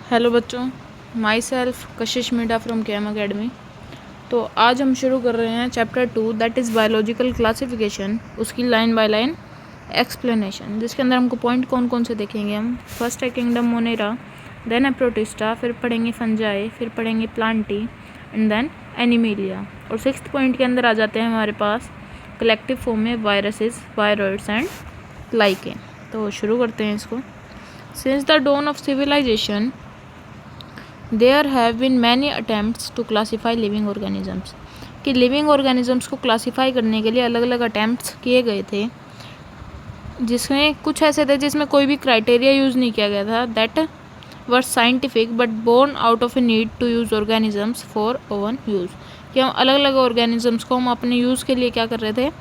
Hello बच्चों, my self Kashish मीडा from KM academy. तो आज हम शुरू कर रहे हैं chapter 2 that is biological classification, उसकी लाइन बाय लाइन एक्सप्लेनेशन, जिसके अंदर हमको पॉइंट कौन कौन से देखेंगे हम। फर्स्ट है किंगडम मोनेरा, देन है प्रोटिस्टा, फिर पढ़ेंगे फंजाई, फिर पढ़ेंगे प्लांटी एंड देन एनिमेलिया। और सिक्स्थ पॉइंट के अंदर आ जाते हैं हमारे पास कलेक्टिव फॉर्म में वायरसेस, वायरॉइड्स एंड लाइकेन। तो शुरू करते हैं इसको। Since the dawn of civilisation there have been many attempts to classify living organisms, कि लिविंग ऑर्गेनिजम्स को क्लासीफाई करने के लिए अलग अलग अटैम्प्ट्स किए गए थे, जिसमें कुछ ऐसे थे जिसमें कोई भी क्राइटेरिया यूज़ नहीं किया गया था, that were scientific but born out of a need to use organisms for own use, कि हम अलग अलग ऑर्गेनिजम्स को हम अपने यूज़ के लिए क्या कर रहे थे,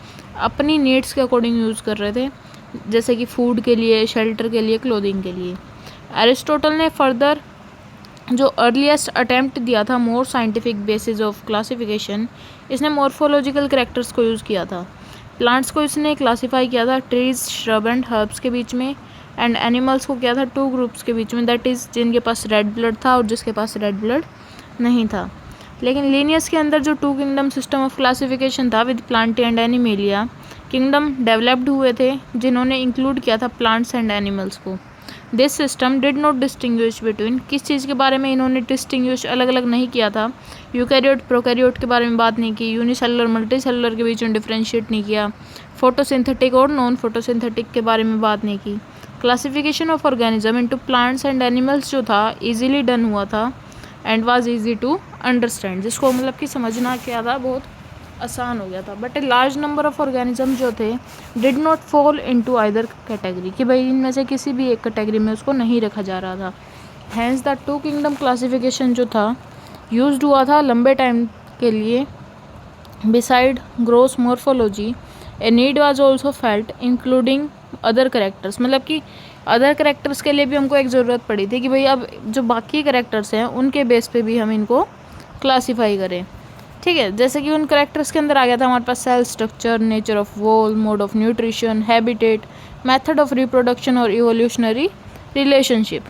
अपनी नीड्स के अकॉर्डिंग यूज़ कर रहे थे, जैसे कि फूड के लिए, शेल्टर के लिए, क्लोथिंग के लिए। एरिस्टोटल ने फर्दर जो अर्लीस्ट अटैम्प्ट दिया था more scientific basis of classification, इसने मॉर्फोलॉजिकल कैरेक्टर्स को यूज़ किया था। प्लांट्स को इसने क्लासीफाई किया था ट्रीज, श्रब एंड हर्ब्स के बीच में, एंड एनिमल्स को किया था टू ग्रुप्स के बीच में, दैट इज़ जिनके पास रेड ब्लड था और जिसके पास रेड ब्लड नहीं था। लेकिन लीनियस के अंदर जो two kingdom system of classification था with plantae and animalia, kingdom developed हुए थे जिन्होंने इंक्लूड किया था प्लांट्स एंड एनिमल्स को। This system did not distinguish between, किस चीज़ के बारे में इन्होंने डिस्टिंग्विश अलग अलग नहीं किया था, यूकैरियोट प्रोकैरियोट के बारे में बात नहीं की, यूनिसेलुलर मल्टीसेलुलर के बीच में डिफ्रेंशिएट नहीं किया, फोटोसिंथेटिक और नॉन फोटोसिंथेटिक के बारे में बात नहीं की। Classification of organism into plants and animals जो था इजीली डन हुआ था and was easy to understand, जिसको मतलब कि समझना क्या था, बहुत आसान हो गया था। But A large number of organism जो थे did not fall into either category, कि भाई इनमें से किसी भी एक कैटेगरी में उसको नहीं रखा जा रहा था। Hence the two kingdom classification जो था यूज्ड हुआ था लंबे टाइम के लिए। Beside gross morphology a need was also felt including other characters, मतलब कि अदर करेक्टर्स के लिए भी हमको एक ज़रूरत पड़ी थी कि भाई अब जो बाकी करेक्टर्स हैं उनके बेस पे भी हम इनको क्लासीफाई करें। ठीक है, जैसे कि उन करेक्टर्स के अंदर आ गया था हमारे पास cell structure, nature of wall, mode of nutrition, habitat, method of reproduction और इवोल्यूशनरी रिलेशनशिप।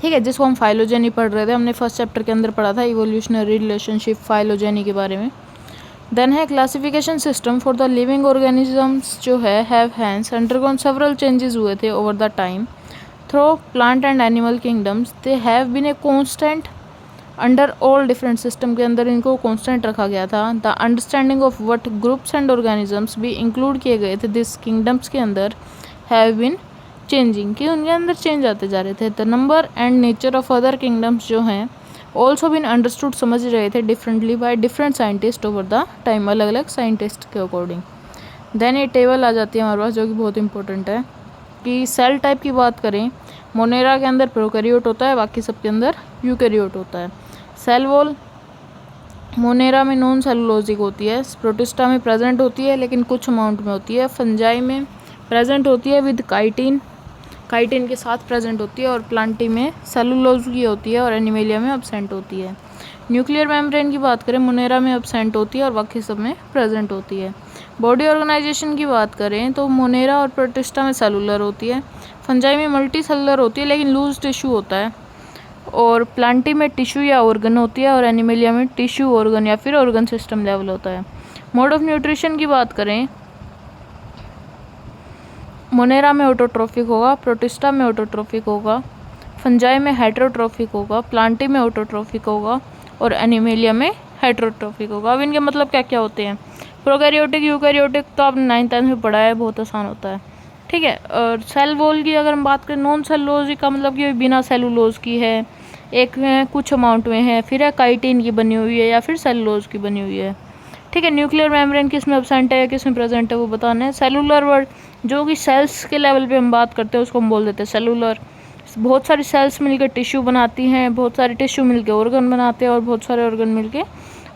ठीक है, जिसको हम फाइलोजेनी पढ़ रहे थे, हमने फर्स्ट चैप्टर के अंदर पढ़ा था इवोल्यूशनरी रिलेशनशिप, फाइलोजेनी के बारे में। देन है classification system for the living organisms जो है have hence undergone several changes हुए थे over the time through plant and animal kingdoms, they have been a constant under all different system के अंदर इनको कांस्टेंट रखा गया था। The understanding of what groups and organisms भी इंक्लूड किए गए थे दिस किंगडम्स के अंदर हैव बीन चेंजिंग, कि उनके अंदर चेंज आते जा रहे थे। The number and nature of other kingdoms जो हैं ऑल्सो बीन अंडरस्टूड, समझ रहे थे differently by different scientist over the time, अलग अलग साइंटिस्ट के अकॉर्डिंग। देन ये टेबल आ जाती है हमारे पास जो कि बहुत इंपॉर्टेंट है, कि सेल टाइप की बात करें, मोनेरा के अंदर प्रोकैरियोट होता है, बाकी सबके अंदर यूकैरियोट होता है। सेल वॉल मोनेरा में नॉन सेलुलोजिक होती है, प्रोटिस्टा में प्रेजेंट होती है लेकिन कुछ अमाउंट में होती है, फंजाई में प्रेजेंट होती है विद काइटिन, काइटिन के साथ प्रेजेंट होती है, और प्लांटी में सेलुलोज की होती है, और एनिमेलिया में एब्सेंट होती है। न्यूक्लियर मेम्ब्रेन की बात करें, मोनेरा में एब्सेंट होती है और बाकी सब में प्रेजेंट होती है। बॉडी ऑर्गेनाइजेशन की बात करें तो मोनेरा और प्रोटिस्टा में सेलुलर होती है, फंजाई में मल्टी सेलुलर होती है लेकिन लूज टिश्यू होता है, और प्लांटी में टिश्यू या ऑर्गन होती है, और एनिमेलिया में टिश्यू, ऑर्गन या फिर ऑर्गन सिस्टम लेवल होता है। मोड ऑफ न्यूट्रिशन की बात करें, मोनेरा में ऑटोट्रोफिक होगा, प्रोटिस्टा में ऑटोट्रोफिक होगा, फंजाई में हेटेरोट्रोफिक होगा, प्लांटी में ऑटोट्रोफिक होगा, और एनिमेलिया में हेटेरोट्रोफिक होगा। अब इनके मतलब क्या क्या होते हैं, प्रोकैरियोटिक, यूकैरियोटिक तो आपने 9th-10th में पढ़ा है, बहुत आसान होता है। ठीक है, और सेल वॉल की अगर हम बात करें, नॉन सेलुलोज का मतलब कि बिना सेलुलोज की है, एक में कुछ अमाउंट में है, फिर है काइटिन की बनी हुई है या फिर सेलुलोज की बनी हुई है। ठीक है, न्यूक्लियर मेम्ब्रेन किस में एब्सेंट है, किस में प्रेजेंट है, वो बताना है। सेलुलर वर्ड जो कि सेल्स के लेवल पे हम बात करते हैं उसको हम बोल देते हैं सेलुलर। बहुत सारी सेल्स मिलकर टिश्यू बनाती हैं, बहुत सारे टिश्यू मिलकर ऑर्गन बनाते हैं, और बहुत सारे ऑर्गन मिलकर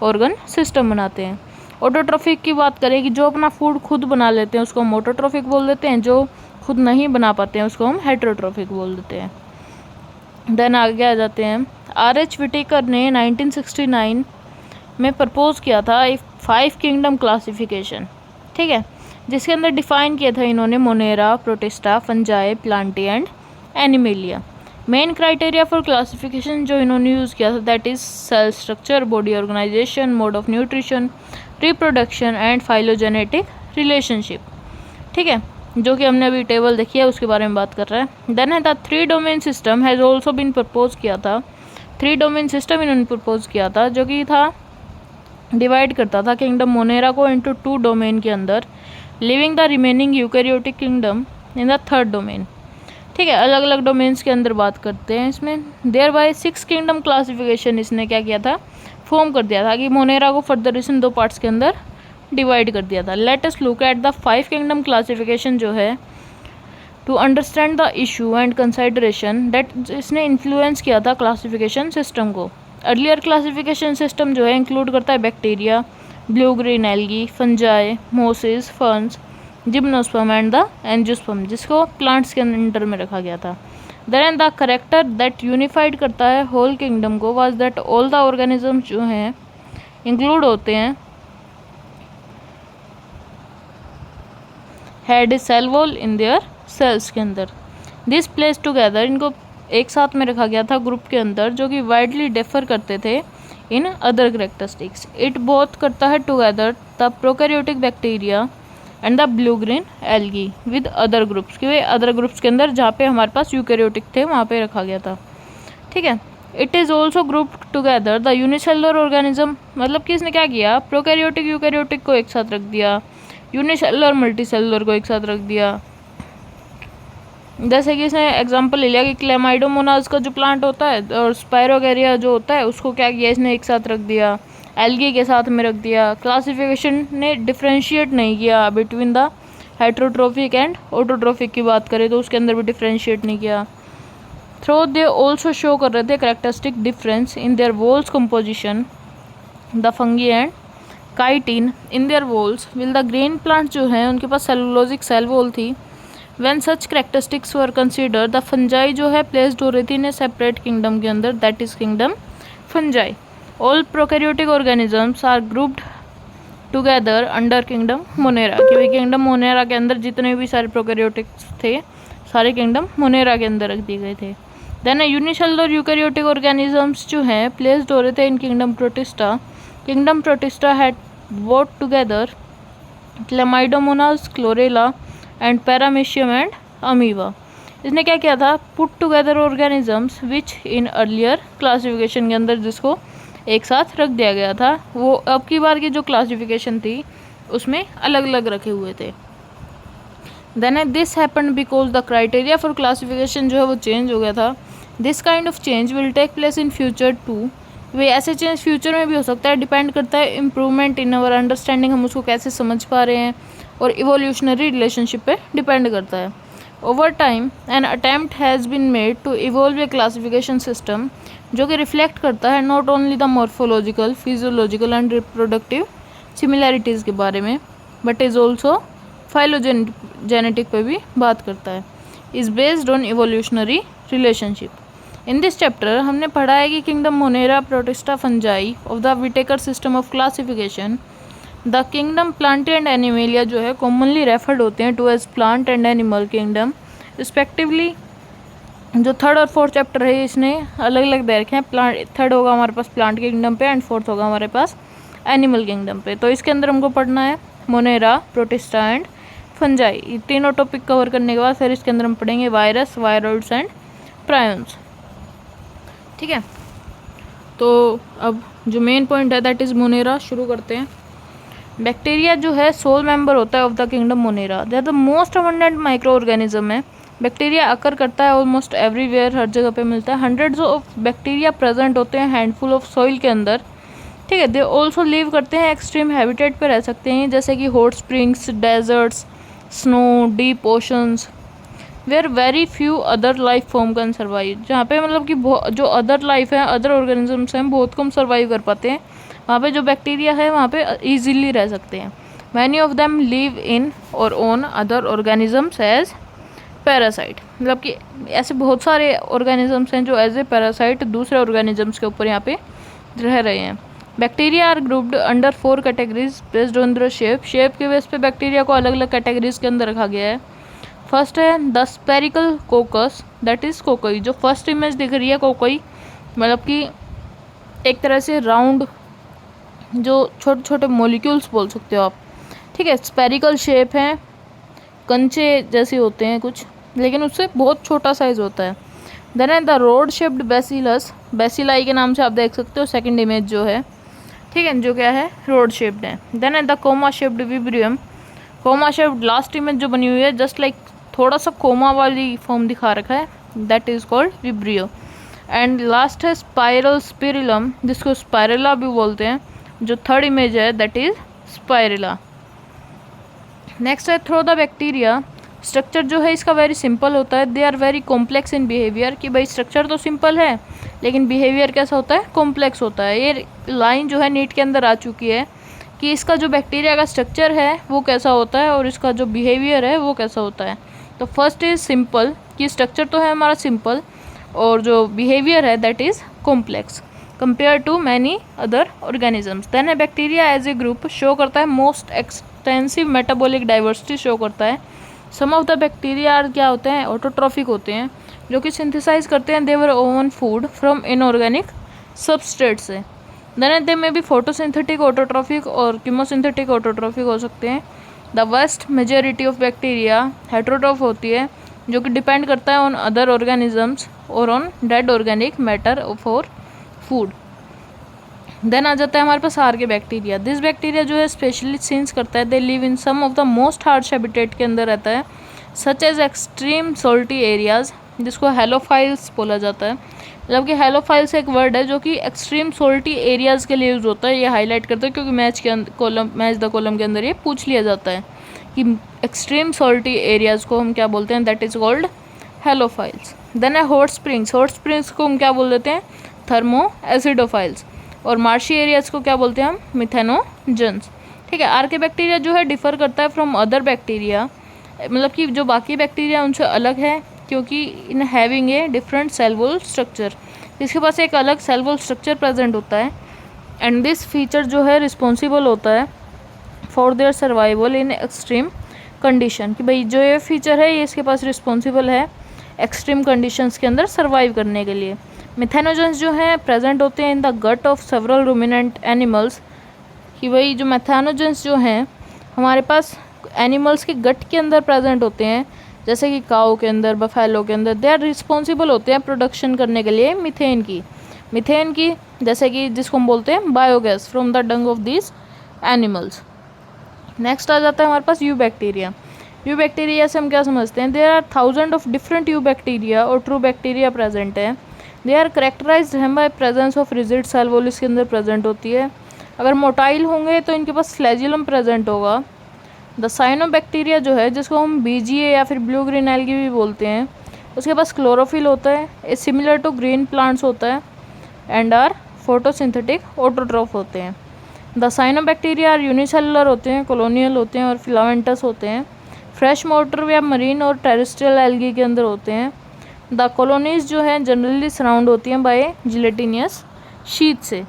ऑर्गन सिस्टम बनाते हैं। ऑटोट्रोफिक की बात करें कि जो अपना फूड खुद बना लेते हैं उसको हम ऑटोट्रोफिक बोल देते हैं, जो खुद नहीं बना पाते हैं उसको हम हेटेरोट्रोफिक बोल देते हैं। देन आगे आ जाते हैं, R.H. विटेकर ने 1969 में प्रपोज किया था 5 किंगडम क्लासिफिकेशन। ठीक है, जिसके अंदर डिफाइन किया था इन्होंने Monera, Protista, Fungi, Plantae and Animalia. Main criteria for classification जो इन्होंने यूज़ किया था that is cell structure, body organisation, mode of nutrition, reproduction and phylogenetic relationship. ठीक है, जो कि हमने अभी टेबल देखी है उसके बारे में बात कर रहा है। देन है the 3 domain system has also been propose किया था। 3 डोमेन सिस्टम इन्होंने प्रपोज किया था जो कि था डिवाइड करता था किंगडम मोनेरा को इनटू 2 डोमेन के अंदर, living the remaining eukaryotic kingdom in the 3rd domain. ठीक है, अलग अलग डोमेन्स के अंदर बात करते हैं इसमें। देयर बाय 6 किंगडम क्लासिफिकेशन इसने क्या किया था, फॉर्म कर दिया था कि मोनेरा को फर्दर इस 2 पार्ट्स के अंदर डिवाइड कर दिया था। Let us look at the 5 kingdom classification जो है to understand the issue and consideration that इसने इन्फ्लुएंस किया था क्लासिफिकेशन सिस्टम को। अर्लियर क्लासिफिकेशन सिस्टम जो है इंक्लूड करता है bacteria, blue green algae, fungi, mosses, ferns, gymnosperm and the angiosperm, जिसको प्लांट्स के अंडर में रखा गया था। Then the character that unified करता है होल किंगडम को was that all the organism जो हैं इंक्लूड होते हैं had a cell wall in their cells के अंदर। दिस प्लेस टुगेदर, इनको एक साथ में रखा गया था ग्रुप के अंदर जो कि वाइडली डिफर करते थे in other characteristics. It both करता है together the prokaryotic bacteria and the blue green algae with other groups, कि वे अदर ग्रुप्स के अंदर जहाँ पे हमारे पास यूकैरियोटिक थे वहाँ पे रखा गया था। ठीक है, it is also group together the unicellular organism, मतलब कि इसने क्या किया, प्रोकैरियोटिक यूकैरियोटिक को एक साथ रख दिया, यूनिसेलुलर मल्टीसेलुलर को एक साथ रख दिया। जैसे कि इसने एग्जांपल ले लिया कि क्लेमाइडोमोनास का जो प्लांट होता है और स्पायरोगैरिया जो होता है उसको क्या किया इसने एक साथ रख दिया, एल्गी के साथ में रख दिया। क्लासिफिकेशन ने डिफ्रेंशिएट नहीं किया between the heterotrophic and autotrophic की बात करें तो उसके अंदर भी डिफ्रेंशिएट नहीं किया। थ्रो दे ऑल्सो शो कर रहे थे characteristic difference in their walls composition, the fungi and chitin in their walls. Will the green plant जो हैं उनके पास सेलुलोजिक सेल वॉल थी। When such characteristics were considered, the fungi जो है placed हो रही थी इन सेपरेट किंगडम के अंदर, that is kingdom fungi. All prokaryotic organisms are grouped together under kingdom monera, कि भाई किंगडम मोनेरा के अंदर जितने भी सारे प्रोकैरियोटिक्स थे सारे किंगडम मोनेरा के अंदर रख दिए गए थे। देन यूनिसेलुलर यूकैरियोटिक ऑर्गेनिजम्स जो हैं प्लेस्ड हो रहे थे इन kingdom protista. Kingdom protista had brought together Chlamydomonas, chlorella and paramecium and amoeba. इसने क्या किया था, put together organisms which in earlier classification के अंदर जिसको एक साथ रख दिया गया था, वो अब की बार की जो क्लासिफिकेशन थी उसमें अलग अलग रखे हुए थे। Then this happened because the criteria for classification जो है वो चेंज हो गया था। This kind of change will take place in future too, वे ऐसे चेंज फ्यूचर में भी हो सकता है, डिपेंड करता है इम्प्रूवमेंट इन अवर अंडरस्टैंडिंग, हम उसको कैसे समझ पा रहे हैं, और इवोल्यूशनरी रिलेशनशिप पे डिपेंड करता है। Over time an attempt has been made to evolve a classification system जो कि रिफ्लेक्ट करता है not only the morphological, physiological and reproductive similarities के बारे में बट इज़ ऑल्सो फाइलोजेनेटिक पे भी बात करता है, is based on evolutionary relationship. In this chapter हमने पढ़ा है कि kingdom Monera Protista Fungi of the Whittaker system of classification. The kingdom plant and Animalia जो है कॉमनली रेफर्ड होते हैं to as plant and animal kingdom respectively. जो 3rd और 4th चैप्टर है इसने अलग अलग दे रखे हैं। प्लांट 3rd होगा हमारे पास प्लांट किंगडम पे एंड 4th होगा हमारे पास एनिमल किंगडम पे। तो इसके अंदर हमको पढ़ना है मोनेरा, प्रोटिस्टा एंड फंजाई। ये तीनों टॉपिक कवर करने के बाद फिर इसके अंदर हम पढ़ेंगे वायरस, वायरॉइड्स एंड प्रायन्स। ठीक है, तो अब जो मेन पॉइंट है दैट इज़ मोनेरा शुरू करते हैं। बैक्टीरिया जो है सोल मेंबर होता है of the kingdom Monera. They are the most abundant micro organism है। बैक्टीरिया अकर करता है ऑलमोस्ट एवरीवेयर, हर जगह पे मिलता है। हंड्रेड्स ऑफ बैक्टीरिया प्रेजेंट होते हैं हैंडफुल ऑफ सॉइल के अंदर। ठीक है, दे ऑल्सो लिव करते हैं एक्सट्रीम हैबिटेट पे रह सकते हैं जैसे कि hot springs, deserts, snow, deep oceans where very few other life form can survive. जहाँ पे मतलब कि जो अदर लाइफ है, अदर ऑर्गेनिजम्स हैं, बहुत कम सर्वाइव कर पाते हैं। वहाँ पे जो बैक्टीरिया है वहाँ पे ईजिली रह सकते हैं। Many of them live in और on other organisms as parasite, मतलब कि ऐसे बहुत सारे ऑर्गेनिजम्स हैं जो एज ए पैरासाइट दूसरे ऑर्गेनिजम्स के ऊपर यहाँ पे रह रहे हैं। Bacteria are grouped under 4 categories based on the shape. Shape के बेस पे बैक्टीरिया को अलग अलग कैटेगरीज के अंदर रखा गया है। फर्स्ट है the spherical coccus, that is cocci. जो फर्स्ट इमेज दिख रही है कोकोई, मतलब कि एक तरह से राउंड, जो छोटे छोटे मॉलिक्यूल्स बोल सकते हो आप, ठीक है। स्पेरिकल शेप है, कंचे जैसे होते हैं कुछ, लेकिन उससे बहुत छोटा साइज होता है। देन है the road shaped bacillus, bacilli के नाम से आप देख सकते हो सेकंड इमेज जो है, ठीक है, जो क्या है रोड शेप्ड है। देन है the comma shaped विब्रियम, comma shaped last image जो बनी हुई है जस्ट लाइक थोड़ा सा कोमा वाली फॉर्म दिखा रखा है, that is called vibrio. And last है स्पाइरल स्पिरिलम, जिसको स्पाइरेला भी बोलते हैं। जो थर्ड इमेज है दैट इज स्पाइरेला। नेक्स्ट है थ्रो द बैक्टीरिया, स्ट्रक्चर जो है इसका वेरी सिंपल होता है, they are very complex in behaviour, कि भाई स्ट्रक्चर तो सिंपल है लेकिन बिहेवियर कैसा होता है, कॉम्प्लेक्स होता है। ये लाइन जो है नीट के अंदर आ चुकी है कि इसका जो बैक्टीरिया का स्ट्रक्चर है वो कैसा होता है और इसका जो बिहेवियर है वो कैसा होता है। तो फर्स्ट इज सिंपल, कि स्ट्रक्चर तो है हमारा सिंपल और जो बिहेवियर है that is complex compare to many other organisms. Then है bacteria as a group show करता है most extensive metabolic diversity show करता है। सम ऑफ द बैक्टीरिया क्या होते हैं, ऑटोट्रॉफिक होते हैं, जो कि सिंथेसाइज करते हैं their own food from inorganic substrate से। देन दे में भी फोटोसिंथेटिक ऑटोट्रॉफिक और कीमोसिंथेटिक ऑटोट्रॉफिक हो सकते हैं। The vast majority of bacteria heterotroph होती है, जो कि डिपेंड करता है ऑन अदर ऑर्गेनिजम्स और on dead organic matter for food. Then आ जाता है हमारे पास archaebacteria. This bacteria जो है स्पेशली सिंस करता है, they live in some of the most harsh habitat के अंदर रहता है, सच एज एक्सट्रीम सोल्टी एरियाज, जिसको हेलोफाइल्स बोला जाता है। मतलब कि हेलोफाइल्स एक वर्ड है जो कि एक्सट्रीम सोल्टी एरियाज के लिए यूज होता है। ये हाईलाइट करते हैं क्योंकि मैच द कॉलम के अंदर ये पूछ लिया जाता है कि एक्सट्रीम सोल्टी एरियाज को हम क्या बोलते हैं, that is called halophiles. Then है हॉट स्प्रिंग्स, हॉट स्प्रिंग्स को हम क्या बोल देते हैं, थर्मो एसिडोफाइल्स। और मार्शी एरियाज को क्या बोलते हैं हम, मिथेनोजेंस, ठीक है। आर के बैक्टीरिया जो है डिफर करता है फ्रॉम अदर बैक्टीरिया, मतलब कि जो बाकी बैक्टीरिया उनसे अलग है, क्योंकि in having a different cell wall structure, इसके पास एक अलग सेल वॉल स्ट्रक्चर प्रेजेंट होता है। एंड दिस फीचर जो है रिस्पॉन्सिबल होता है for their survival in extreme condition, कि भाई जो ये फीचर है ये इसके पास रिस्पॉन्सिबल है एक्सट्रीम कंडीशंस के अंदर सर्वाइव करने के लिए। मिथेनोजेंस जो हैं प्रेजेंट होते हैं in the gut of several ruminant animals, कि भाई जो मिथेनोजेंस जो हैं हमारे पास एनिमल्स के गट के अंदर प्रेजेंट होते हैं, जैसे कि काऊ के अंदर, बफेलो के अंदर। दे आर रिस्पॉन्सिबल होते हैं प्रोडक्शन करने के लिए मीथेन की, जैसे कि जिसको हम बोलते हैं biogas from the dung of this animals. Next आ जाता है हमारे पास यू बैक्टीरिया। यू बैक्टीरिया से हम क्या समझते हैं, there are thousand of different eubacteria और ट्रू बैक्टीरिया प्रेजेंट है। दे आर करेक्टराइज्ड हैं by presence of rigid cell wall, इसके अंदर प्रेजेंट होती है। अगर मोटाइल होंगे तो इनके पास फ्लैजिलम प्रेजेंट होगा। द साइनोबैक्टीरिया जो है, जिसको हम बीजीए या फिर ब्लू ग्रीन एल्गी भी बोलते हैं, उसके पास क्लोरोफिल होता है, a similar to green plants होता है, एंड आर फोटोसिंथेटिक ऑटोट्रॉफ होते हैं। द साइनोबैक्टीरिया आर यूनिसेलुलर होते हैं, कॉलोनियल होते हैं और फिलामेंटस होते हैं। फ्रेश वाटर या मरीन और टेरेस्ट्रियल एल्गी के अंदर होते हैं। द कॉलोनीज जो है जनरली सराउंड होती हैं बाय जिलेटिनियस शीट से।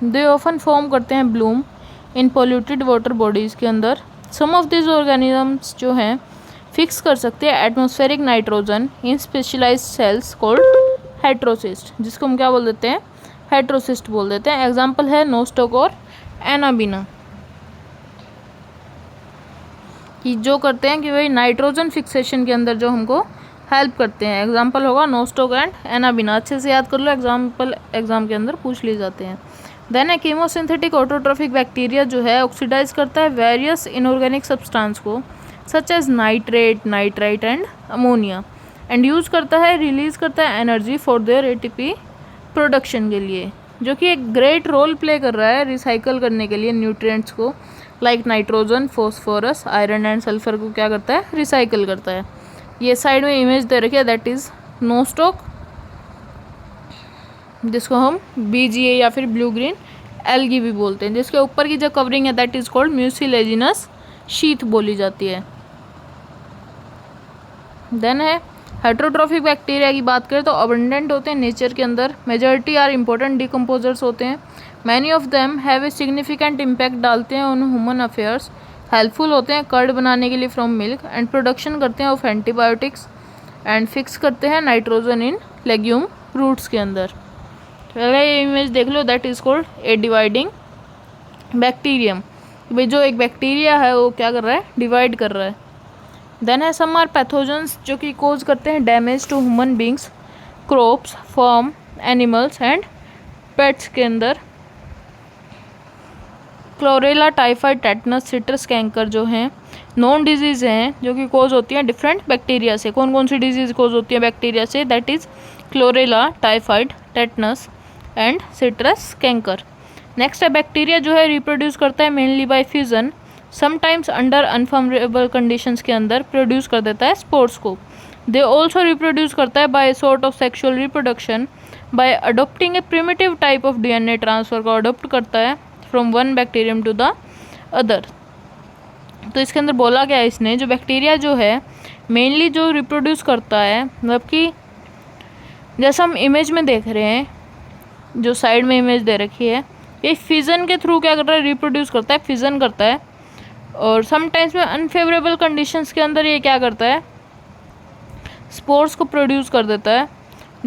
दे ऑफन फॉर्म करते हैं ब्लूम इन पोल्यूटेड वाटर बॉडीज़ के अंदर। सम ऑफ दिस ऑर्गेनिजम्स जो हैं फिक्स कर सकते हैं atmospheric nitrogen in specialised cells called heterocyst, जिसको हम क्या बोल देते हैं, हेट्रोसिस्ट बोल देते हैं। एग्जाम्पल है नोस्टोक और एनाबिना, कि जो करते हैं कि भाई नाइट्रोजन फिक्सेशन के अंदर जो हमको हेल्प करते हैं। एग्जाम्पल होगा नोस्टोक एंड एनाबिना, अच्छे से याद कर लो, एग्जाम्पल एग्जाम के अंदर पूछ लिए जाते हैं। देन है कीमोसिंथेटिक ऑटोट्रॉफिक बैक्टीरिया जो है ऑक्सीडाइज करता है वेरियस इनऑर्गेनिक सब्सटेंस को, such as nitrate, nitrite and ammonia, and use करता है, रिलीज करता है energy for their ATP production के लिए, जो कि एक ग्रेट रोल प्ले कर रहा है रिसाइकल करने के लिए न्यूट्रिएंट्स को, like nitrogen, phosphorus, iron and sulphur को क्या करता है, रिसाइकल करता है। ये साइड में इमेज दे रखी है, दैट इज़ नोस्टॉक, जिसको हम बीजीए या फिर ब्लू ग्रीन एल्गी भी बोलते हैं, जिसके ऊपर की जो कवरिंग है that is called mucilaginous sheath बोली जाती है। देन है हेट्रोट्रॉफिक बैक्टीरिया की बात करें तो अबंडेंट होते हैं नेचर के अंदर, मेजॉरिटी आर इंपॉर्टेंट डिकम्पोजर्स होते हैं, many of them have a significant impact डालते हैं ऑन ह्यूमन अफेयर्स, हेल्पफुल होते हैं कर्ड बनाने के लिए फ्रॉम मिल्क, एंड प्रोडक्शन करते हैं ऑफ एंटीबायोटिक्स, एंड फिक्स करते हैं नाइट्रोजन इन लेग्यूम रूट्स के अंदर। पहले ये इमेज देख लो, that is called a dividing bacterium. भाई जो एक बैक्टीरिया है वो क्या कर रहा है, डिवाइड कर रहा है। देन है सम आर पैथोजेंस जो कि कोज करते हैं damage to human beings, crops, farm animals and pets के अंदर। Cholera, typhoid, tetanus, citrus canker जो हैं नॉन डिजीज़ हैं जो कि कोज होती हैं डिफरेंट बैक्टीरिया से। कौन कौन सी डिजीज़ कोज होती है बैक्टीरिया से, that is chlorella, typhoid, tetanus and citrus canker. Next है बैक्टीरिया जो है रिप्रोड्यूस करता है mainly by fusion, sometimes under unfavourable conditions के अंदर प्रोड्यूस कर देता है स्पोर्स को। दे ऑल्सो रिप्रोड्यूस करता है by sort of sexual reproduction, by adopting a primitive type of DNA transfer को अडोप्ट करता है from one bacterium to the other. तो इसके अंदर बोला गया इसने जो बैक्टीरिया जो है मेनली जो रिप्रोड्यूस करता है, मतलब कि जैसा हम इमेज में देख रहे हैं, जो साइड में इमेज दे रखी है, ये फिजन के थ्रू क्या कर रहा है, रिप्रोड्यूस करता है, फिजन करता है। और समटाइम्स में अनफेवरेबल कंडीशंस के अंदर ये क्या करता है, स्पोर्स को प्रोड्यूस कर देता है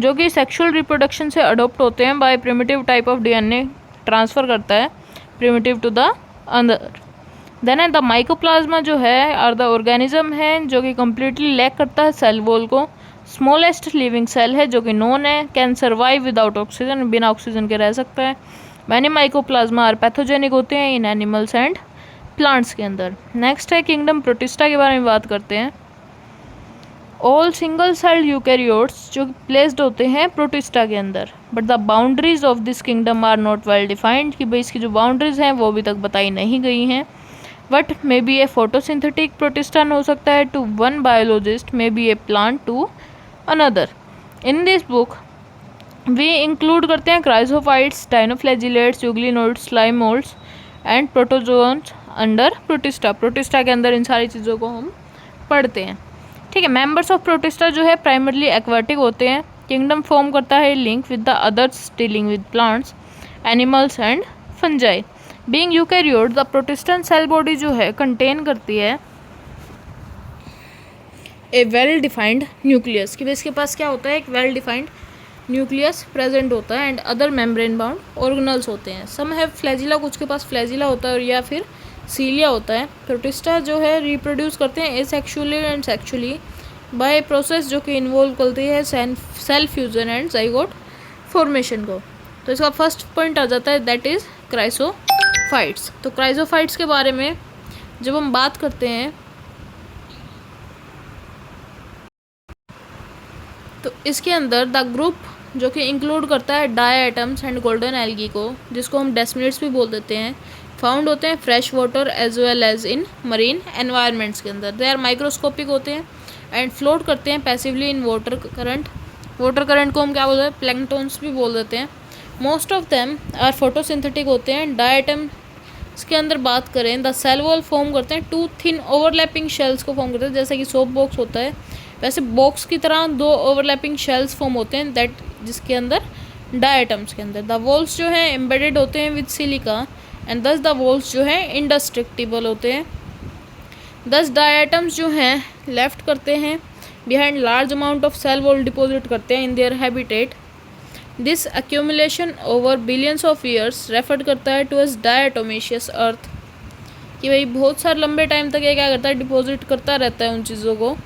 जो कि सेक्सुअल रिप्रोडक्शन से अडोप्ट होते हैं by primitive type of DNA transfer करता है primitive to the other. Then है द माइकोप्लाज्मा जो है आर द ऑर्गेनिज्म है जो कि कम्प्लीटली लैक करता है सेल वॉल को। स्मॉलेस्ट लिविंग सेल है जो कि नॉन है, कैन सर्वाइव विदाउट ऑक्सीजन, बिना ऑक्सीजन के रह सकता है। मैनी माइकोप्लाज्मा आर पैथोजेनिक होते हैं इन एनिमल्स एंड प्लांट्स के अंदर। नेक्स्ट है किंगडम प्रोटिस्टा के बारे में बात करते हैं। ऑल सिंगल सेल यूकैरियोट्स जो प्लेस्ड होते हैं प्रोटिस्टा के अंदर, but the boundaries of this kingdom are not well defined, कि भाई इसकी जो बाउंड्रीज हैं वो अभी तक बताई नहीं गई हैं। But may be a photosynthetic protistan हो सकता है to one biologist, may be a plant to another. In this book we include करते हैं chrysophytes, dinoflagellates, euglenoids, slime moulds and protozoans under protista. Protista के अंदर इन सारी चीज़ों को हम पढ़ते हैं, ठीक है। मेंबर्स ऑफ प्रोटिस्टा जो है प्राइमरली एक्वाटिक होते हैं। किंगडम फॉर्म करता है link with the others dealing with plants, animals and fungi. Being eukaryote the protistan cell body जो है कंटेन करती है ए वेल डिफाइंड न्यूक्लियस, कि इसके पास क्या होता है, एक वेल डिफाइंड न्यूक्लियस प्रेजेंट होता है and other membrane bound organelles होते हैं। सम हैव फ्लैजिला, कुछ के पास फ्लैजिला होता है और या फिर सीलिया होता है। प्रोटिस्टा जो है रिप्रोड्यूस करते हैं asexually and sexually by process जो कि इन्वॉल्व करती है cell fusion and zygote formation को। तो इसका फर्स्ट पॉइंट आ जाता है दैट इज़ क्राइसोफाइट्स। तो क्राइसोफाइट्स के बारे में जब हम बात करते हैं तो इसके अंदर द ग्रुप जो कि इंक्लूड करता है डायटम्स एंड गोल्डन एल्गी को, जिसको हम डेस्मिनेट्स भी बोल देते हैं, फाउंड होते हैं fresh water as well as in marine environments के अंदर। दे आर माइक्रोस्कोपिक होते हैं एंड फ्लोट करते हैं passively in water current. Water current को हम क्या बोलते हैं, प्लैंकटन्स भी बोल देते हैं। Most of them are photosynthetic होते हैं। डायटम्स के अंदर बात करें द सेल वॉल फॉर्म करते हैं टू थिन ओवरलैपिंग शेल्स को फॉर्म करते हैं, जैसे कि सोप बॉक्स होता है वैसे बॉक्स की तरह दो ओवरलैपिंग शेल्स फॉर्म होते हैं दैट जिसके अंदर डायटम्स के अंदर द वॉल्स जो है एम्बेडेड होते हैं विद सिलिका एंड दस द वॉल्स जो है इंडेस्ट्रक्टिबल होते हैं। दस डायटम्स जो हैं लेफ्ट करते हैं behind large amount of cell wall deposit करते हैं in their habitat. This accumulation over billions of years refer करता है टू एस डायटोमेशियस अर्थ, कि भाई बहुत सारे लंबे टाइम तक ये क्या करता है, डिपॉजिट करता रहता है उन चीज़ों को,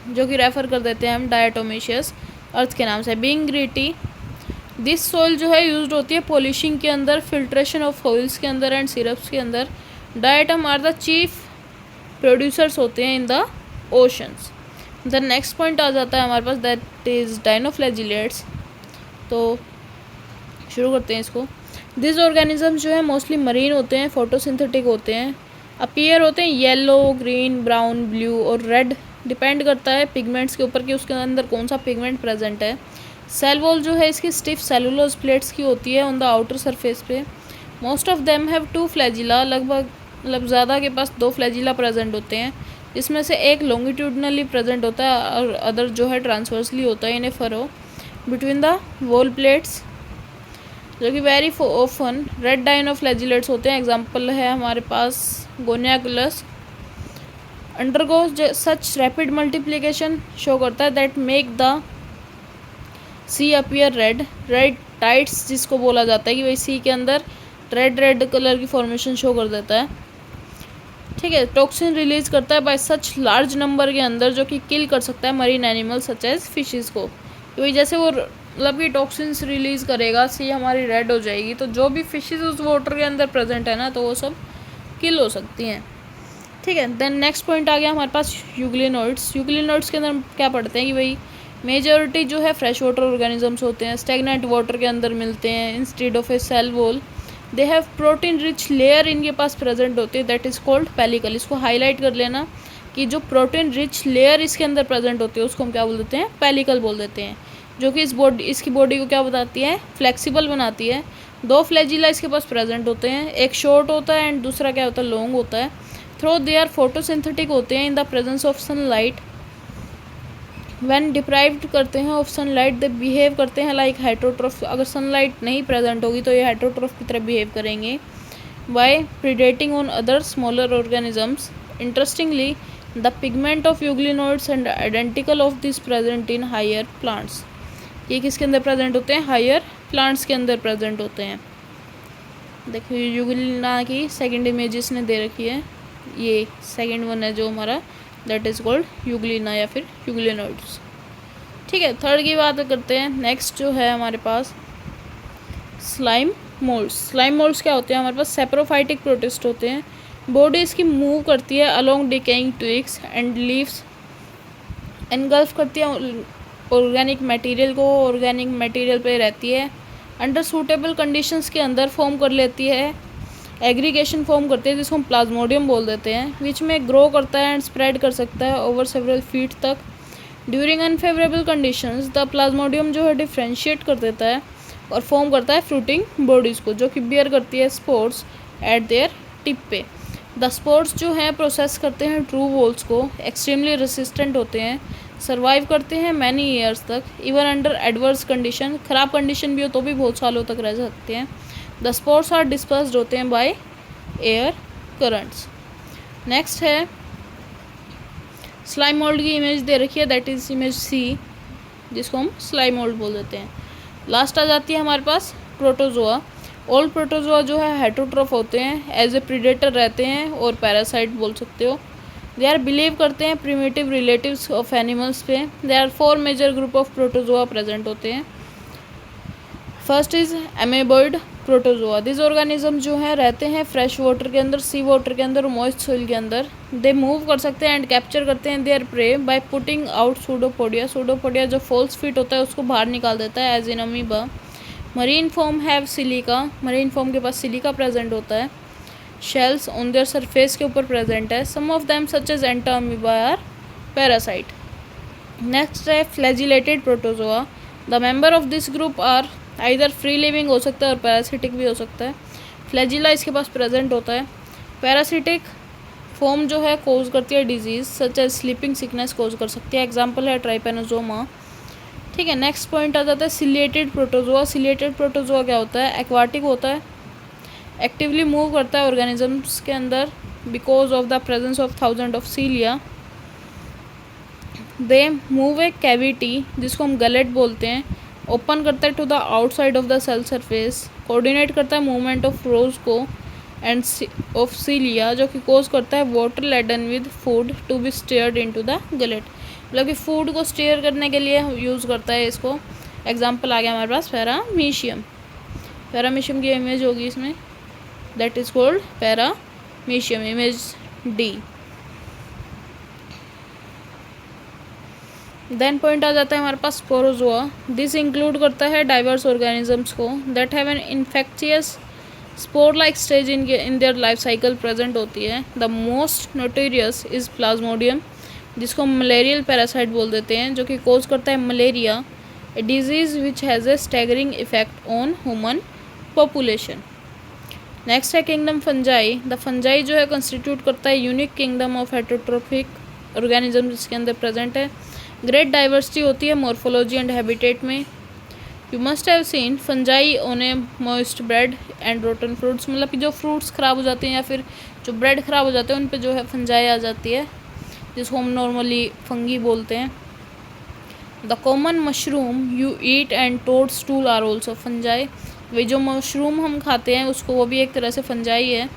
जो कि रेफ़र कर देते हैं हम डायटोमेशियस अर्थ के नाम से। बीइंग ग्रीटी दिस सॉइल जो है यूज्ड होती है पॉलिशिंग के अंदर, फिल्ट्रेशन ऑफ ऑयल्स के अंदर एंड सिरप्स के अंदर। Diatom are the chief producers होते हैं in the oceans. The next point आ जाता है हमारे पास दैट इज़ डाइनोफ्लैजिलेट्स। तो शुरू करते हैं इसको। दिस ऑर्गेनिज्म जो है मोस्टली मरीन होते हैं, फोटोसिंथेटिक होते हैं, अपीयर होते हैं येलो, ग्रीन, ब्राउन, ब्लू और रेड, डिपेंड करता है पिगमेंट्स के ऊपर कि उसके अंदर कौन सा पिगमेंट प्रेजेंट है। सेल वॉल जो है इसकी स्टिफ सेलुलोज प्लेट्स की होती है ऑन द आउटर सरफेस पे। Most of them have two flagella, लगभग मतलब ज़्यादा के पास दो फ्लैजिला प्रेजेंट होते हैं, जिसमें से एक लॉन्गिट्यूडनली प्रेजेंट होता है और अदर जो है ट्रांसवर्सली होता है in a furrow between the wall plates. जो कि वेरी ऑफन रेड डाइनोफ्लैजिलेट्स होते हैं। एग्जाम्पल है हमारे पास Gonyaulax. Undergoes such rapid multiplication show करता है that make the sea appear red. Red tides जिसको बोला जाता है कि भाई सी के अंदर रेड रेड कलर की फॉर्मेशन शो कर देता है। ठीक है, टॉक्सिन रिलीज करता है बाय सच लार्ज नंबर के अंदर, जो कि किल कर सकता है marine animal such as fishes को। क्योंकि जैसे वो मतलब कि टॉक्सिन्स रिलीज करेगा, सी हमारी रेड हो जाएगी, तो जो भी फिशेस उस वाटर के अंदर प्रेजेंट है ना, तो वो सब किल हो सकती हैं। ठीक है, देन नेक्स्ट पॉइंट आ गया हमारे पास यूग्लिनोइड्स। यूग्लिनोइड्स के अंदर क्या पढ़ते हैं कि भाई मेजॉरिटी जो है फ्रेश वाटर ऑर्गेनिजम्स होते हैं, स्टेगनेंट वाटर के अंदर मिलते हैं instead of a cell wall. They have protein rich layer इनके पास प्रेजेंट होती है दैट इज़ कॉल्ड पेलिकल। इसको हाईलाइट कर लेना कि जो प्रोटीन रिच लेयर इसके अंदर प्रेजेंट होती है उसको हम क्या बोल देते हैं, पेलिकल बोल देते हैं, जो कि इसकी बॉडी को क्या बताती है, फ्लेक्सिबल बनाती है। दो फ्लैजिला इसके पास प्रेजेंट होते हैं, एक शॉर्ट होता है एंड दूसरा क्या होता है, लॉन्ग होता है। थ्रो दे आर फोटोसिंथेटिक होते हैं in the presence of sunlight. When deprived करते हैं ऑफ सनलाइट दे बिहेव करते हैं लाइक हेटरोट्रॉफ। अगर सनलाइट नहीं प्रेजेंट होगी तो ये हेटरोट्रॉफ की तरह बिहेव करेंगे। By predating on other smaller organisms. Interestingly the pigment of euglenoids and identical of this present in higher plants. ये किसके अंदर प्रेजेंट होते हैं, हायर प्लांट्स के अंदर प्रेजेंट होते हैं। देखिए यूग्लिना की सेकेंड इमेज इसने दे रखी है, ये सेकेंड वन है जो हमारा, दैट इज़ कॉल्ड यूग्लिना या फिर यूग्लिनोइड्स। ठीक है, थर्ड की बात करते हैं। नेक्स्ट जो है हमारे पास स्लाइम मोल्ड्स। स्लाइम मोल्ड्स क्या होते हैं, हमारे पास सेप्रोफाइटिक प्रोटिस्ट होते हैं। बॉडी इसकी मूव करती है along decaying twigs and leaves, engulf करती है ऑर्गेनिक मटेरियल को, ऑर्गेनिक मटेरियल पे रहती है। अंडर सूटेबल कंडीशंस के अंदर फॉर्म कर लेती है, एग्रीगेशन फॉर्म करती है जिसको हम प्लाज्मोडियम बोल देते हैं, विच में ग्रो करता है एंड स्प्रेड कर सकता है ओवर सेवरल फीट तक। During unfavourable conditions the Plasmodium जो है डिफ्रेंशिएट कर देता है और फॉर्म करता है फ्रूटिंग बॉडीज़ को, जो कि बियर करती है स्पोर्स एट देयर टिप पे। द स्पोर्स जो हैं प्रोसेस करते हैं ट्रू वॉल्स को, एक्सट्रीमली रेसिस्टेंट होते हैं, सर्वाइव करते हैं मैनी ईयर्स तक, इवन अंडर एडवर्स कंडीशन। ख़राब कंडीशन भी हो तो भी बहुत सालों तक रह सकते हैं। द स्पोर्स आर डिस्पर्स्ड होते हैं बाय एयर करंट्स। नेक्स्ट है स्लाइम मोल्ड की इमेज दे रखी है, दैट इज़ इमेज सी, जिसको हम स्लाइम मोल्ड बोल देते हैं। लास्ट आ जाती है हमारे पास प्रोटोजोआ। ऑल प्रोटोजोआ जो है हेटरोट्रॉफ होते हैं, एज ए प्रीडेटर रहते हैं और पैरासाइट बोल सकते हो। दे आर बिलीव करते हैं प्रिमिटिव रिलेटिव्स ऑफ एनिमल्स पे। They are 4 major group of protozoa present होते हैं। First is amoeboid protozoa. This organism जो है रहते हैं फ्रेश वाटर के अंदर, सी वाटर के अंदर, मॉइस्ट सोइल के अंदर। दे मूव कर सकते हैं एंड कैप्चर करते हैं their prey by putting out pseudopodia. Pseudopodia जो फॉल्स फीट होता है उसको बाहर निकाल देता है, as in amoeba. Marine form have silica. Marine form के पास सिलिका प्रेजेंट होता है। शेल्स ऑन देयर सरफेस के ऊपर प्रेजेंट है। Some of them such as entamoeba are parasite. Next है flagellated protozoa. The member of this group are either free living हो सकता है और पैरासिटिक भी हो सकता है। फ्लैजिला इसके पास प्रेजेंट होता है। पैरासिटिक फॉर्म जो है कोज करती है disease such as sleeping sickness cause कर सकती है, एग्जाम्पल है ट्राइपेनोसोमा। ठीक है, नेक्स्ट पॉइंट आ जाता है सिलिएटेड प्रोटोजोआ। सिलिएटेड प्रोटोजोआ क्या होता है, एक्वाटिक होता है, एक्टिवली मूव करता है ऑर्गेनिजम्स के अंदर because of the presence of 1000 of cilia. They move a cavity जिसको हम गलेट बोलते हैं, ओपन करता है to the outside of the cell surface, coordinate करता है मूवमेंट ऑफ रोज को एंड ऑफ सीलिया, जो कि कोज करता है water laden with food to be steered into the gullet. मतलब कि फूड को स्टेयर करने के लिए यूज़ करता है इसको। एग्जाम्पल आ गया हमारे पास पैरामीशियम। पैरामीशियम की इमेज होगी इसमें, that is called paramecium, image D. Then point आ जाता है हमारे पास स्पोरोजोआ। दिस इंक्लूड करता है डाइवर्स ऑर्गेनिजम्स को that have an infectious spore like stage in their life cycle present होती है। The most notorious is plasmodium जिसको मलेरियल पैरासाइट बोल देते हैं, जो कि कोज करता है malaria, a disease which has a staggering effect on human population. Next है किंगडम फंजाई। द फंजाई जो है कंस्टिट्यूट करता है unique kingdom of heterotrophic organism जिसके अंदर प्रेजेंट है। ग्रेट डाइवर्सिटी होती है मॉर्फोलॉजी एंड हैबिटेट में। You must have seen fungi on A moist bread and rotten fruits, मतलब कि जो फ्रूट्स ख़राब हो जाते हैं या फिर जो ब्रेड ख़राब हो जाते हैं उन पे जो है फंजाई आ जाती है, जिसको हम नॉर्मली फंगी बोलते हैं। The common mushroom you eat and toadstool are also fungi, वे जो मशरूम हम खाते हैं उसको वो भी एक तरह से फंजाई है।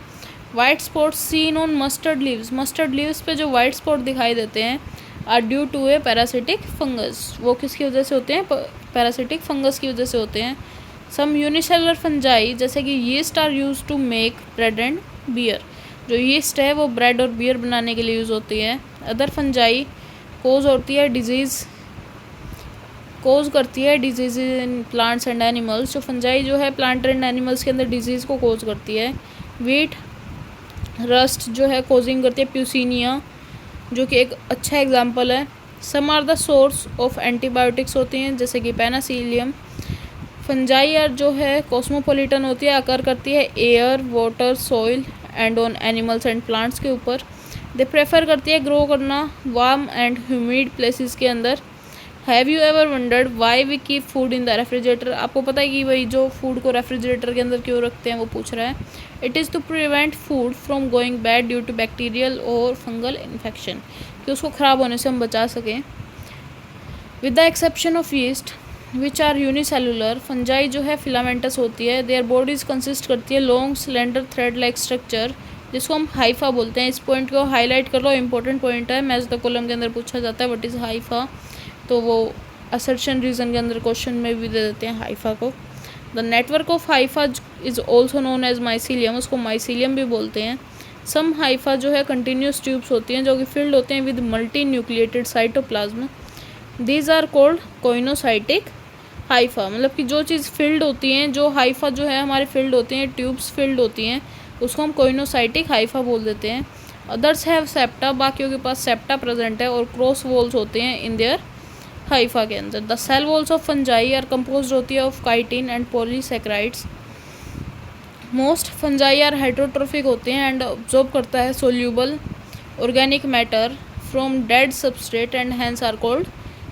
White spots seen on mustard leaves पे जो वाइट स्पॉट दिखाई देते हैं are due to a parasitic fungus, वो किसकी वजह से होते हैं, पैरासिटिक फंगस की वजह से होते हैं। सम यूनिसेलुलर फंजाई जैसे कि yeast are use to make bread and beer, जो यीस्ट है वो ब्रेड और बियर बनाने के लिए यूज़ होती है। अदर फंजाई कोज करती है disease in plants and animals, जो फंजाई जो है प्लांट एंड एनिमल्स के अंदर डिजीज़ को कोज करती है। वीट रस्ट जो है कोजिंग करती है प्यूसिनिया, जो कि एक अच्छा एग्जांपल है। Some are the source of antibiotics होती हैं जैसे कि पेनासिलियम। फंजाई आर जो है कॉस्मोपॉलिटन होती है, अकर करती है air, water, soil and on animals and plants के ऊपर। दे प्रेफर करती है ग्रो करना वार्म एंड ह्यूमिड प्लेसेस के अंदर। Have you ever wondered why we keep food in the refrigerator, आपको पता है कि भाई जो फूड को रेफ्रिजरेटर के अंदर क्यों रखते हैं, वो पूछ रहा है। It is to prevent food from going bad due to bacterial और फंगल इन्फेक्शन, कि उसको ख़राब होने से हम बचा सकें। With the exception of yeast which are unicellular, fungi जो है फिलामेंटस होती है। देयर बॉडीज कंसिस्ट करती है long slender thread like structure, जिसको हम हाइफा बोलते हैं। इस पॉइंट को हाईलाइट कर लो, इंपॉर्टेंट पॉइंट है, मैच द कॉलम के अंदर पूछा जाता है व्हाट इज़ हाइफा, तो वो असर्शन रीजन के अंदर क्वेश्चन में भी दे देते हैं हाइफा को। The network of hyphae is also known as mycelium, उसको माइसीलियम भी बोलते हैं। सम हाइफा जो है कंटिन्यूस ट्यूब्स होती हैं जो कि फिल्ड होते हैं with multinucleated cytoplasm, these are called coenocytic hyphae, मतलब कि जो चीज़ फिल्ड होती हैं, जो हाइफा जो है हमारे फिल्ड होती हैं, ट्यूब्स फिल्ड होती हैं, उसको हम कोइनोसाइटिक हाइफा बोल देते हैं। अदर्स हैव सेप्टा, बाकियों के पास सेप्टा प्रेजेंट है और क्रॉस वॉल्स होते हैं इन देयर हाइफा के अंदर। The cell walls of fungi are compose होती है of chitin and polysaccharides. Most fungi are heterotrophic होते हैं एंड ऑब्जॉर्ब करता है soluble organic matter from dead substrate and hence are called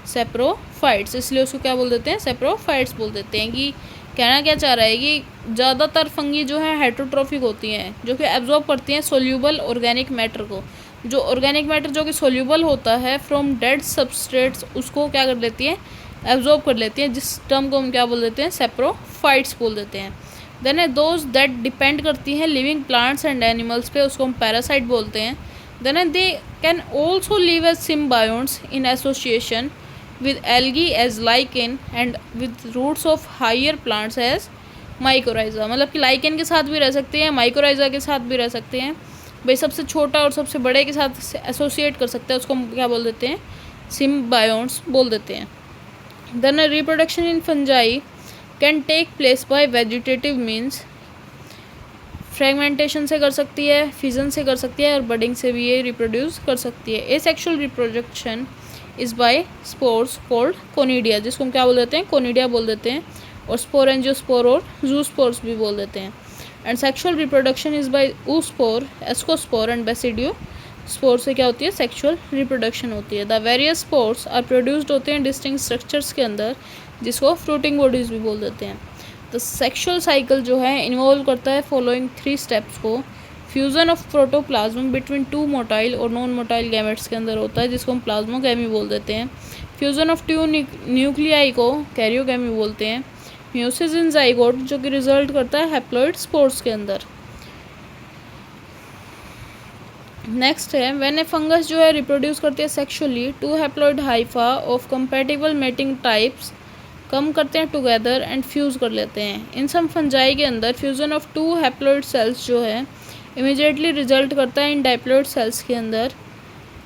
saprophytes, इसलिए उसको क्या बोल देते हैं, सेप्रोफाइट्स बोल देते हैं। कि कहना क्या चाह रहा है कि ज़्यादातर फंगी जो है हेट्रोट्रोफिक होती हैं, जो कि एब्जॉर्ब करती हैं सोल्यूबल ऑर्गेनिक मैटर को, जो ऑर्गेनिक मैटर जो कि सोल्यूबल होता है फ्रॉम डेड सबस्ट्रेट्स, उसको क्या कर लेती है, एब्जॉर्ब कर लेती हैं, जिस टर्म को हम क्या बोल देते हैं, सेप्रोफाइट्स बोल देते हैं। देन है दोज दैट डिपेंड करती हैं लिविंग प्लांट्स एंड एनिमल्स पे, उसको हम पैरासाइट बोलते हैं। देन है they can also live as symbionts in association with algae as lichen and with roots of higher plants as mycorrhiza, मतलब कि लाइकेन के साथ भी रह सकते हैं, माइकोराइजा के साथ भी रह सकते हैं। भाई सबसे छोटा और सबसे बड़े के साथ एसोसिएट कर सकते हैं, उसको हम क्या बोल देते हैं, सिम्बायोन्ट्स बोल देते हैं। Then reproduction in fungi can take place by vegetative means, fragmentation से कर सकती है, फिजन से कर सकती है और बडिंग से भी ये रिप्रोड्यूस कर सकती है। Asexual reproduction is bye spores called conidia, जिसको हम क्या बोल देते हैं, कोनिडिया बोल देते हैं, और स्पोर एंजियोस्पोर और जूस्पोर्स भी बोल देते हैं। And sexual reproduction is by oospore, ascospore and basidiospore से क्या होती है, सेक्सुअल रिप्रोडक्शन होती है। The various spores are produced होते हैं डिस्टिंक्ट स्ट्रक्चर्स के अंदर, जिसको फ्रूटिंग बॉडीज भी बोल देते हैं। द सेक्सुअल साइकिल जो है इन्वॉल्व करता है फॉलोइंग 3 स्टेप्स को। Fusion of protoplasm between 2 motile और नॉन मोटाइल गैमेट्स के अंदर होता है, जिसको हम प्लाज्मोगैमी बोल देते हैं। फ्यूज़न ऑफ 2 न्यूक्लियाई को कैरियोगैमी बोलते हैं। म्यूसिस इन जाइगोट जो कि रिजल्ट करता है हैप्लॉइड स्पोर्स के अंदर। नेक्स्ट है व्हेन ए फंगस जो है रिप्रोड्यूस करती है sexually 2 haploid hyphae of compatible mating types come करते हैं टुगेदर एंड फ्यूज़ कर लेते हैं। इन सम फंजाई के अंदर फ्यूज़न ऑफ 2 हैप्लॉइड सेल्स जो है इमीडिएटली रिजल्ट करता है इन डाइप्लॉइड सेल्स के अंदर,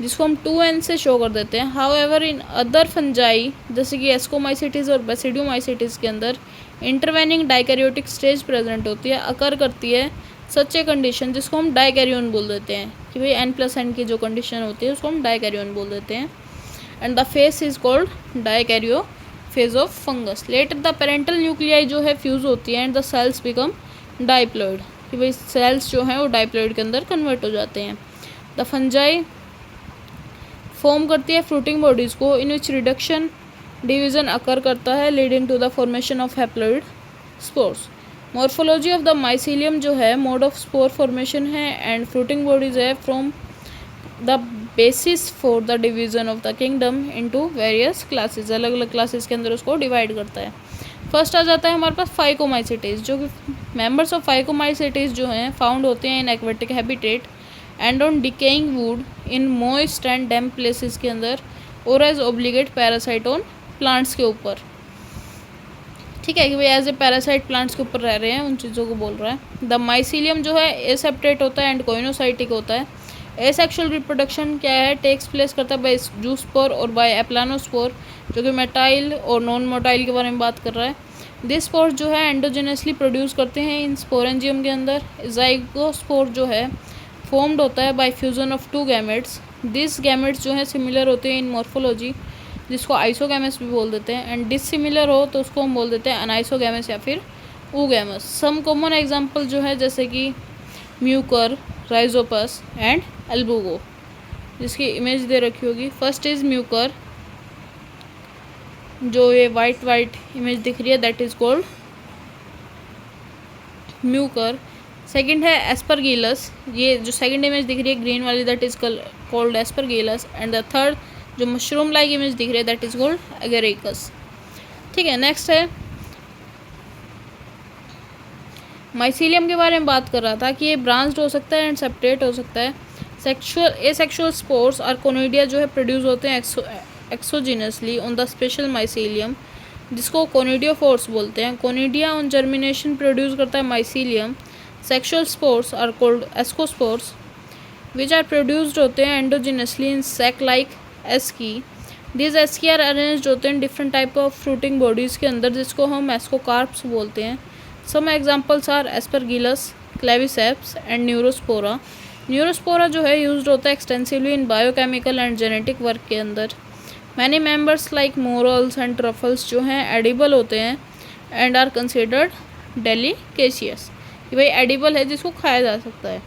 जिसको हम 2n से शो कर देते हैं। हाउएवर इन अदर फंजाई जैसे कि एस्कोमाइसिटिस और बेसिडियोमाइसिटिस के अंदर इंटरवेनिंग डाइकैरियोटिक स्टेज प्रेजेंट होती है, अकर करती है सच ए कंडीशन, जिसको हम डाइकैरियोन बोल देते हैं। कि भाई n+n की जो कंडीशन होती है उसको हम डाइकैरियोन बोल देते हैं। And the phase is called dikaryo phase of fungus. Later the parental nuclei जो है फ्यूज़ होती है and the cells become diploid, कि भाई सेल्स जो हैं वो डाइप्लॉइड के अंदर कन्वर्ट हो जाते हैं। द फंजाई फॉर्म करती है फ्रूटिंग बॉडीज़ को इन विच रिडक्शन डिवीज़न अकर करता है leading to the formation of haploid spores. Morphology of the mycelium जो है मोड ऑफ स्पोर फॉर्मेशन है एंड फ्रूटिंग बॉडीज है from the basis for the division of the kingdom into various classes, अलग अलग classes के अंदर उसको divide करता है। फर्स्ट आ जाता है हमारे पास फाइकोमाइसीटीज, जो कि मेंबर्स ऑफ फाइकोमाइसीटीज जो हैं फाउंड होते हैं in aquatic habitat and on decaying wood in moist and damp places के अंदर और as obligate parasite on plants के ऊपर। ठीक है कि भाई एज ए पैरासाइट प्लांट्स के ऊपर रह रहे हैं, उन चीज़ों को बोल रहा है। द माइसीलियम जो है एसेप्टेट होता है एंड कोइनोसाइटिक होता है। एसेक्सुअल रिप्रोडक्शन क्या है, टेक्स प्लेस करता है बाय जूस्पोर और बाय एप्लानोस्पोर, जो कि मेटाइल और नॉन मोटाइल के बारे में बात कर रहा है। दिस स्पोर जो है एंडोजेनसली प्रोड्यूस करते हैं इन स्पोरेंजियम के अंदर। जाइगोस्पोर जो है फॉर्म्ड होता है bye fusion of two gametes. This gametes जो है सिमिलर होते हैं इन मॉर्फोलॉजी, जिसको आइसोगैमस भी बोल देते हैं, एंड डिसिमिलर हो तो उसको हम बोल देते हैं अनाइसोगैमस या फिर ऊगैमस। सम कॉमन एग्जांपल जो है जैसे कि म्यूकर, राइजोपस एंड एल्बुगो, जिसकी इमेज दे रखी होगी। फर्स्ट इज म्यूकर, जो ये वाइट इमेज दिख रही है that is called Mucor. Second है एस्परगिलस, ये जो सेकंड इमेज दिख रही है ग्रीन वाली that is called Aspergillus, and the third जो मशरूम लाइक इमेज दिख रही है दैट इज कॉल्ड एगेरिकस। ठीक है, नेक्स्ट है माइसीलियम के बारे में बात कर रहा था कि ये ब्रांच्ड हो सकता है एंड सेपरेट हो सकता है। एसेक्सुअल स्पोर्स और कोनिडिया जो है प्रोड्यूस होते हैं एक्सोजिनसली ऑन द स्पेशल माइसीलियम, जिसको कोनिडियोफोर्स बोलते हैं। कोनिडिया ऑन जर्मिनेशन प्रोड्यूस करता है mycelium. Sexual spores are called ascospores which are produced होते हैं endogenously in sac like asci. This asci are arranged होते हैं different type of fruiting bodies के अंदर, जिसको हम एस्कोकार्प्स बोलते हैं। Some examples are Aspergillus, Claviceps and Neurospora. Neurospora जो है यूज्ड होता है extensively in biochemical and genetic work के अंदर। Many members like morels and truffles जो हैं एडिबल होते हैं एंड आर कंसिडर्ड डेलिकेशियस, कि भाई एडिबल है जिसको खाया जा सकता है,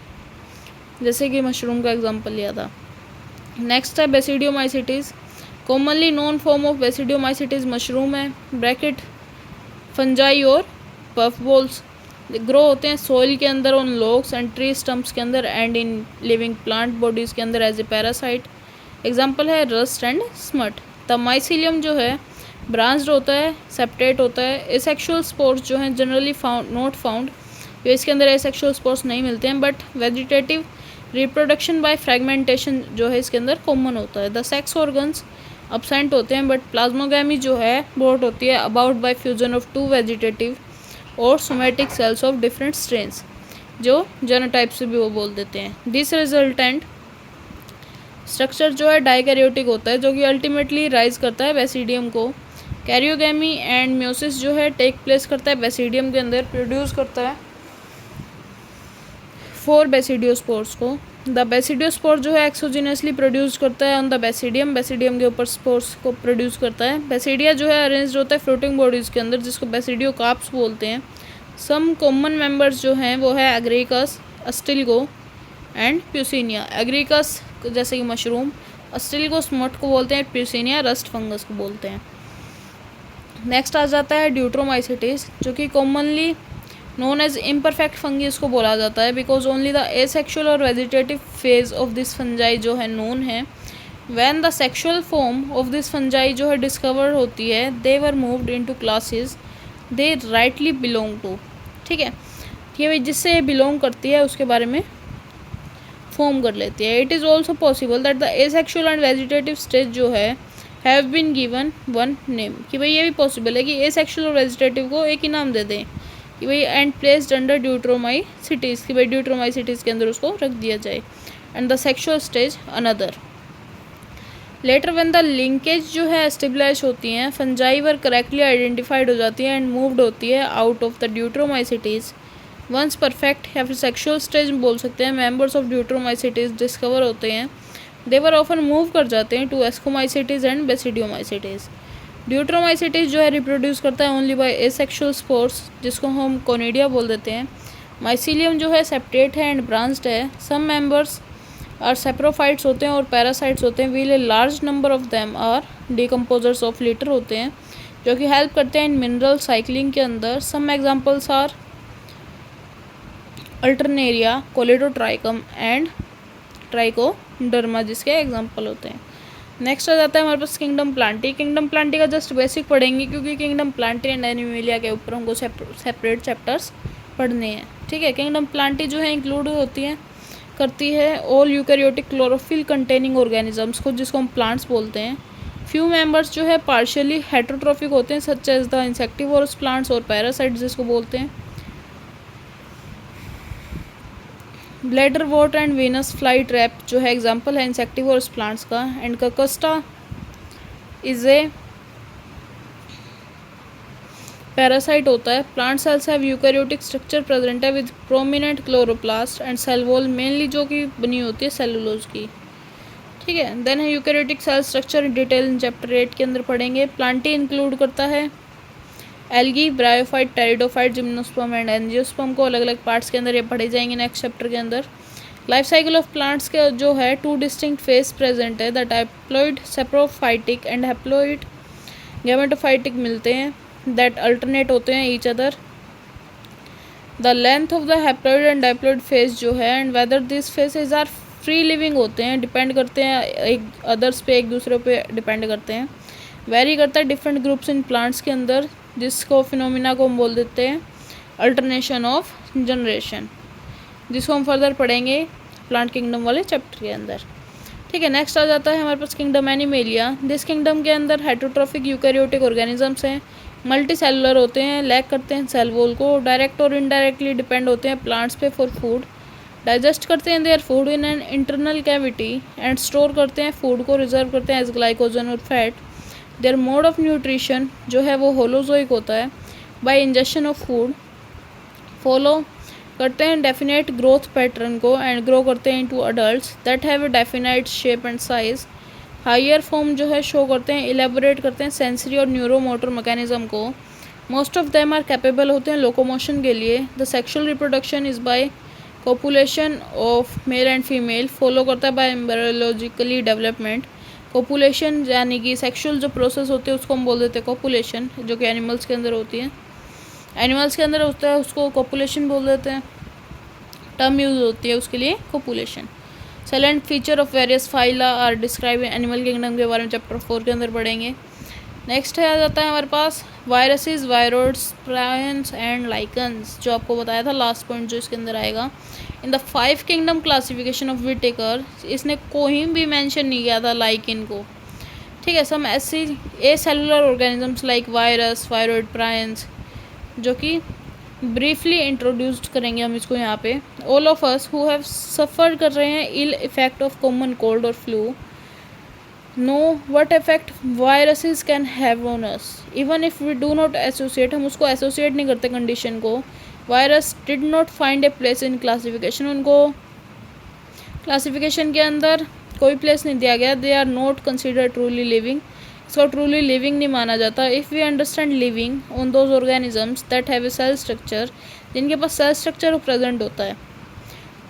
जैसे कि मशरूम का एग्जांपल लिया था। नेक्स्ट है basidiomycetes. Commonly known form of basidiomycetes mushroom है, ब्रैकेट फंजाई और पफ बॉल्स। ग्रो होते हैं सॉइल के अंदर on logs and tree stumps के अंदर and in living plant bodies के अंदर एज ए पैरासाइट। एग्जांपल है rust and smut. The mycelium जो है ब्रांच्ड होता है, सेपरेट होता है। एसेक्सुअल स्पोर्स जो हैं जनरली नॉट फाउंड, इसके अंदर एसेक्सुअल स्पोर्स नहीं मिलते हैं, but vegetative reproduction by fragmentation जो है इसके अंदर कॉमन होता है। द सेक्स ऑर्गन्स अब्सेंट होते हैं, बट प्लाज्मोगैमी जो है बोट होती है about by fusion of two vegetative और somatic cells of different strains, जो जेनोटाइप से भी वो बोल देते हैं। दिस रिजल्टेंट स्ट्रक्चर जो है डाइकैरियोटिक होता है, जो कि अल्टीमेटली राइज करता है बेसिडियम को। कैरियोगैमी एंड म्योसिस जो है टेक प्लेस करता है बेसिडियम के अंदर, प्रोड्यूस करता है 4 बेसिडियोस्पोर्स को। द बेसिडियोस्पोर जो है एक्सोजिनसली प्रोड्यूस करता है ऑन द बेसिडियम के ऊपर स्पोर्स को प्रोड्यूस करता है। बेसिडिया जो है अरेंज्ड होता है फ्लोटिंग बॉडीज़ के अंदर, जिसको बेसिडियोकार्प्स बोलते हैं। सम कॉमन मेंबर्स जो हैं वो है एग्रेकस, अस्टिल्गो एंड प्यूसिनिया। एग्रेकस जैसे कि मशरूम, अस्टिल्गो स्मट को बोलते हैं, प्यूसिनिया रस्ट फंगस को बोलते हैं। नेक्स्ट आ जाता है ड्यूट्रोमाइसीटीज, जो कि commonly known as imperfect fungi इसको बोला जाता है, बिकॉज ओनली द एसेक्सुअल और vegetative phase of this fungi जो है नोन है। When the sexual form of this fungi जो है डिस्कवर होती है, they were moved into classes they rightly belong to. ठीक है, ठीक है भाई, जिससे बिलोंग करती है उसके बारे में फॉर्म कर लेती है। It is also possible that the asexual and vegetative stage जो है have been given one name, कि भाई ये भी पॉसिबल है कि एसेक्सुअल और वेजिटेटिव को एक ही नाम दे दें, कि भाई एंड प्लेस्ड अंडर ड्यूट्रोमाइसीटीज, कि भाई ड्यूट्रोमाइसीटीज के अंदर उसको रख दिया जाए, and the sexual stage another. Letter when the linkage जो है एस्टेब्लिश होती हैं, फंजाई वर करेक्टली आइडेंटिफाइड हो जाती है एंड मूव्ड होती है out of the deuteromycetes. Once perfect या फिर सेक्सुअल स्टेज बोल सकते हैं, मेंबर्स ऑफ ड्यूट्रोमाइसीटीज डिस्कवर होते हैं, दे वर ऑफन मूव कर जाते हैं टू एस्कोमाइसीटीज एंड बेसिडियोमाइसीटीज। ड्यूट्रोमाइसीटीज जो है रिप्रोड्यूस करता है ओनली बाय एसेक्सुअल स्पोर्स, जिसको हम कोनिडिया बोल देते हैं। माइसीलियम जो है सेपरेट है एंड ब्रांच्ड है। सम मेंबर्स और सेप्रोफाइट्स होते हैं और पैरासाइट्स होते हैं। While a large number of them are decomposers of litter होते हैं जो कि हेल्प करते हैं इन मिनरल साइकिलिंग के अंदर। Some examples are alternaria, colletotrichum and trichoderma जिसके एग्जांपल होते हैं। नेक्स्ट आ जाता है हमारे पास किंगडम प्लांटी। किंगडम प्लांटी का जस्ट बेसिक पढ़ेंगे क्योंकि किंगडम प्लांटी एंड एनिमेलिया के ऊपर हमको सेपरेट चैप्टर्स पढ़ने हैं। ठीक है, किंगडम प्लांटी जो है इंक्लूड करती है all eukaryotic chlorophyll containing organisms को, जिसको हम प्लांट्स बोलते हैं। फ्यू मेंबर्स जो है पार्शियली हेटरोट्रोफिक होते हैं such as the insectivorous plants और पैरासाइट्स जिसको बोलते हैं। Bladderwort and venus flytrap जो है एग्जाम्पल है इंसेक्टिवोरस प्लांट्स का। And cuscuta is a parasite होता है। Plant cells have eukaryotic structure present है with prominent chloroplast and cell wall mainly जो कि बनी होती है सेलुलोज की। ठीक है, देन है eukaryotic cell structure detail in chapter 8 के अंदर पढ़ेंगे। प्लांटी इंक्लूड करता है algae, bryophyte, pteridophyte, gymnosperm and angiosperm को। अलग अलग पार्ट्स के अंदर ये पढ़े जाएंगे नेक्स्ट चैप्टर के अंदर। लाइफ साइकिल ऑफ प्लांट्स के जो है 2 डिस्टिंक्ट फेज प्रेजेंट है, the diploid saprophytic and haploid gametophytic मिलते हैं दैट अल्टरनेट होते हैं each other. The length of the haploid and diploid phase जो है and whether this phases are free living होते हैं, डिपेंड करते हैं एक अदर्स पे, एक दूसरे पे डिपेंड करते हैं। वेरी करता है डिफरेंट ग्रुप्स इन प्लांट्स के अंदर, जिसको फिनोमिना को हम बोल देते हैं अल्टरनेशन ऑफ जनरेशन, जिसको हम फर्दर पढ़ेंगे प्लांट किंगडम वाले चैप्टर के अंदर। ठीक है, नेक्स्ट आ जाता है हमारे पास किंगडम एनिमेलिया। दिस किंगडम के अंदर हेटरोट्रोफिक यूकैरियोटिक ऑर्गेनिजम्स हैं, मल्टी सेलुलर होते हैं, लैक करते हैं सेल वॉल को, डायरेक्ट और इनडायरेक्टली डिपेंड होते हैं प्लांट्स पे फॉर फूड, डाइजेस्ट करते हैं their food in an internal cavity and store करते हैं फूड को, रिजर्व करते हैं एज ग्लाइकोजन और fat. Their mode of nutrition जो है वो होलोजोइक होता है, by injection of food follow करते हैं डेफिनेट ग्रोथ पैटर्न को एंड ग्रो करते हैं into adults that have a definite shape and size. Higher form जो है शो करते हैं, इलेबोरेट करते हैं सेंसरी और न्यूरोमोटर मैकेनिज्म को। Most of them are capable होते हैं लोकोमोशन के लिए। The sexual reproduction is by copulation of male and female, follow करता है बाय एम्ब्रियोलॉजिकली डेवलपमेंट। कोपुलेशन यानी कि सेक्शुअल जो प्रोसेस होते हैं उसको हम बोल देते हैं कोपुलेशन, जो कि एनिमल्स के अंदर होती है, एनिमल्स के अंदर होता है उसको कोपुलेशन बोल देते हैं, टर्म यूज होती है उसके लिए copulation. Silent feature of various phyla are describe animal kingdom के बारे में चैप्टर 4 के अंदर पढ़ेंगे। नेक्स्ट है आ जाता है हमारे पास वायरसेस, वायरोड्स, प्रायंस एंड लाइकन्स, जो आपको बताया था लास्ट पॉइंट जो इसके अंदर आएगा। In the 5 kingdom classification of Whittaker, इसने कोई भी मेंशन नहीं किया था लाइकिन को। ठीक है, सम ऐसी acellular organisms like virus, viroid, prions, जो कि ब्रीफली इंट्रोड्यूस्ड करेंगे हम इसको यहाँ पे। All of us who have suffer कर रहे हैं ill effect of common cold और flu no what effect viruses can have on us even if we do not associate, हम उसको एसोसिएट नहीं करते कंडीशन को। Virus did not find a place in classification, उनको क्लासिफिकेशन के अंदर कोई प्लेस नहीं दिया गया। They are not consider truly living, इसको ट्रूली लिविंग नहीं माना जाता। If we understand living on those organisms that have a cell structure, जिनके पास सेल स्ट्रक्चर प्रेजेंट होता है।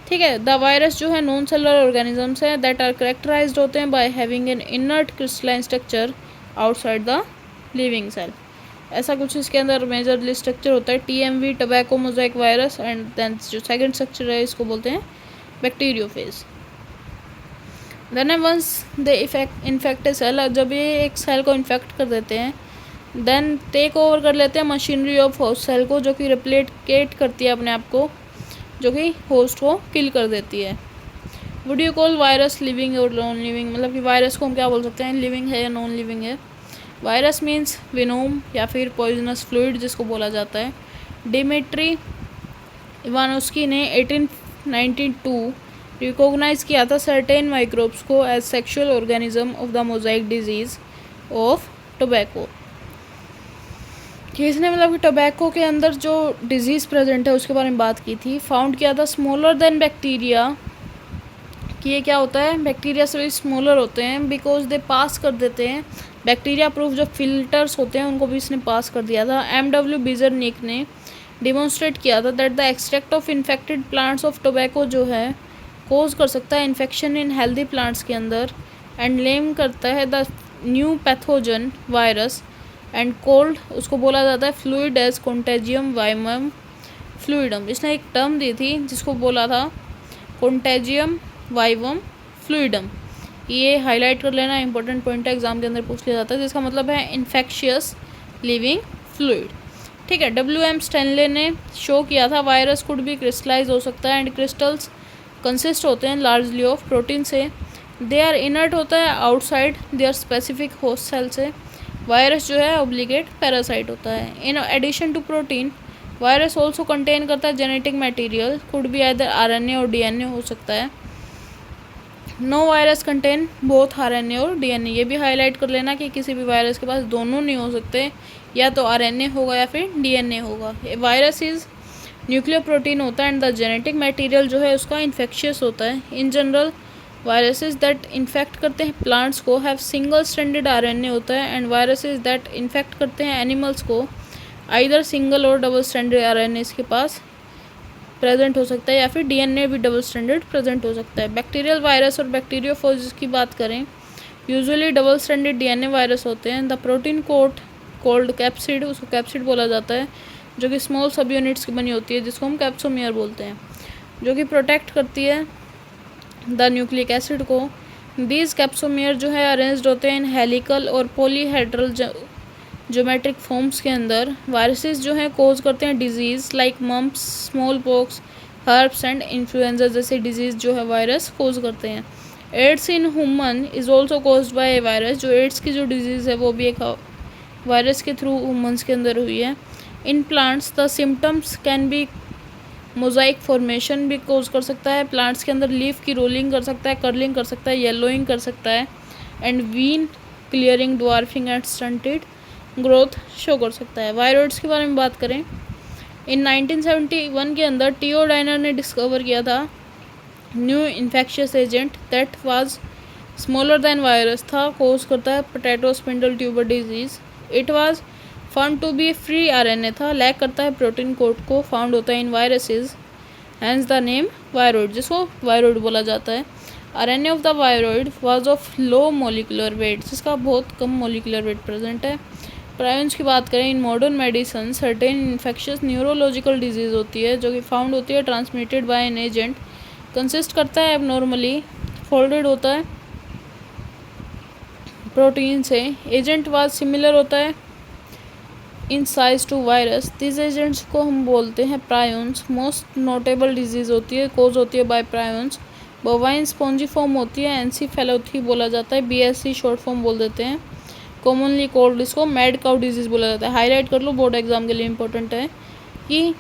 ठीक है, द वायरस जो है नॉन सेलुलर ऑर्गेनिजम्स है दैट आर करेक्टराइज्ड होते हैं by having an inert crystalline structure outside the living cell. ऐसा कुछ इसके अंदर मेजरली स्ट्रक्चर होता है। TMV tobacco mosaic virus and then जो सेकंड स्ट्रक्चर है इसको बोलते हैं bacteriophage. Then once they infect a cell, जब ये एक सेल को इन्फेक्ट कर देते हैं देन टेक ओवर कर लेते हैं मशीनरी ऑफ होस्ट सेल को, जो कि रेप्लिकेट करती है अपने आप को, जो कि होस्ट को किल कर देती है। Would you call virus living और नॉन लिविंग, मतलब कि वायरस को हम क्या बोल सकते हैं, लिविंग है या नॉन लिविंग है। वायरस मीन्स विनोम या फिर पॉइजनस फ्लूइड जिसको बोला जाता है। डिमिट्री इवानोस्की ने 1892 रिकॉग्नाइज किया था सर्टेन माइक्रोब्स को as sexual organism of the mosaic disease of tobacco, कि इसने मतलब कि टोबैको के अंदर जो डिजीज़ प्रेजेंट है उसके बारे में बात की थी। फाउंड किया था स्मॉलर देन बैक्टीरिया, कि ये क्या होता है, बैक्टीरिया से भी स्मॉलर होते हैं बिकॉज दे पास कर देते हैं। बैक्टीरिया प्रूफ जो फिल्टर्स होते हैं उनको भी इसने पास कर दिया था। MW बीजरनिक ने डिमॉन्स्ट्रेट किया था that the extract of infected plants of tobacco जो है कोज कर सकता है इन्फेक्शन इन हेल्दी प्लांट्स के अंदर, एंड नेम करता है the new pathogen virus, and cold उसको बोला जाता है फ्लूइड एज कॉन्टेजियम वाइमम फ्लूइडम। इसने एक टर्म दी थी जिसको बोला था कॉन्टेजियम वाइवम फ्लूइडम। ये हाईलाइट कर लेना, इंपॉर्टेंट पॉइंट है, एग्जाम के अंदर पूछ लिया जाता है, जिसका मतलब है इन्फेक्शियस लिविंग फ्लूइड। ठीक है, WM स्टैनले ने शो किया था वायरस कुड भी क्रिस्टलाइज हो सकता है, एंड क्रिस्टल्स कंसिस्ट होते हैं लार्जली ऑफ प्रोटीन से। दे आर इनर्ट होता है outside their specific host cell से। वायरस जो है ऑब्लिगेट पैरासाइट होता है। In addition to protein virus also contain करता है जेनेटिक मटेरियल, कुड भी आइदर RNA और DNA हो सकता है। No virus contain both RNA और DNA। ये भी हाईलाइट कर लेना कि किसी भी वायरस के पास दोनों नहीं हो सकते, या तो RNA होगा या फिर DNA होगा। वायरस इज न्यूक्लियर प्रोटीन होता है, एंड द जेनेटिक मटेरियल जो है उसका इन्फेक्शियस होता है। In general viruses that infect करते हैं प्लांट्स को हैव सिंगल स्ट्रैंडेड RNA होता है, एंड वायरसेस दैट इन्फेक्ट करते हैं एनिमल्स को आइदर सिंगल और डबल स्ट्रैंडेड RNA इसके पास प्रेजेंट हो सकता है, या फिर DNA भी डबल स्ट्रैंडेड प्रेजेंट हो सकता है। बैक्टीरियल वायरस और बैक्टीरियोफोज की बात करें, usually double stranded DNA virus होते हैं। The protein coat called capsid, उसको कैप्सिड बोला जाता है, जो कि स्मॉल सब यूनिट्स की बनी होती है, जिसको हम कैप्सोमियर बोलते हैं, जो कि प्रोटेक्ट करती है द न्यूक्लिक एसिड को। दीज कैप्सोमियर जो है अरेंज्ड होते हैं इन हेलिकल और पॉलीहेड्रल ज्योमेट्रिक फॉर्म्स के अंदर। वायरसेस जो है कोज करते हैं disease like mumps, smallpox, herpes and influenza जैसे डिजीज़ जो है वायरस कोज करते हैं। AIDS in human is also caused by a virus. जो एड्स की जो डिजीज़ है वो भी एक वायरस के थ्रू ह्यूमन्स के अंदर हुई है। In plants the symptoms can be Mosaic formation भी कोज कर सकता है, प्लांट्स के अंदर लीफ की रोलिंग कर सकता है, कर्लिंग कर सकता है, येलोइंग कर सकता है, and vein clearing, dwarfing and stunted growth show कर सकता है। वायरॉइड्स के बारे में बात करें, इन 1971 के अंदर टीओ डाइनर ने डिस्कवर किया था new infectious agent that was smaller than virus था, कोज करता है potato spindle tuber disease. It was found to be free RNA था, लैक करता है प्रोटीन कोड को, फाउंड होता है in viruses, hence the name viroid, जिसको वायरॉइड बोला जाता है। RNA of the viroid was of low molecular weight, जिसका बहुत कम मोलिकुलर वेट प्रेजेंट है। प्रायंस की बात करें, in modern medicine certain infectious neurological disease होती है जो कि फाउंड होती है transmitted by an agent, consist करता है एबनॉर्मली फोल्डेड होता है प्रोटीन से। एजेंट वाज सिमिलर होता है in size to virus. This agents को हम बोलते हैं प्रायंस। मोस्ट नोटेबल डिजीज़ होती है, कोज होती है बाय प्रायंस। बोवाइन स्पॉन्जिफॉर्म होती है, एंसीफेलोथी बोला जाता है, BSC शॉर्ट फॉर्म बोल देते हैं। कॉमनली कोल्ड इसको मैड काउ डिजीज़ बोला जाता है। हाईलाइट कर लो, बोर्ड एग्जाम के लिए इंपॉर्टेंट है कि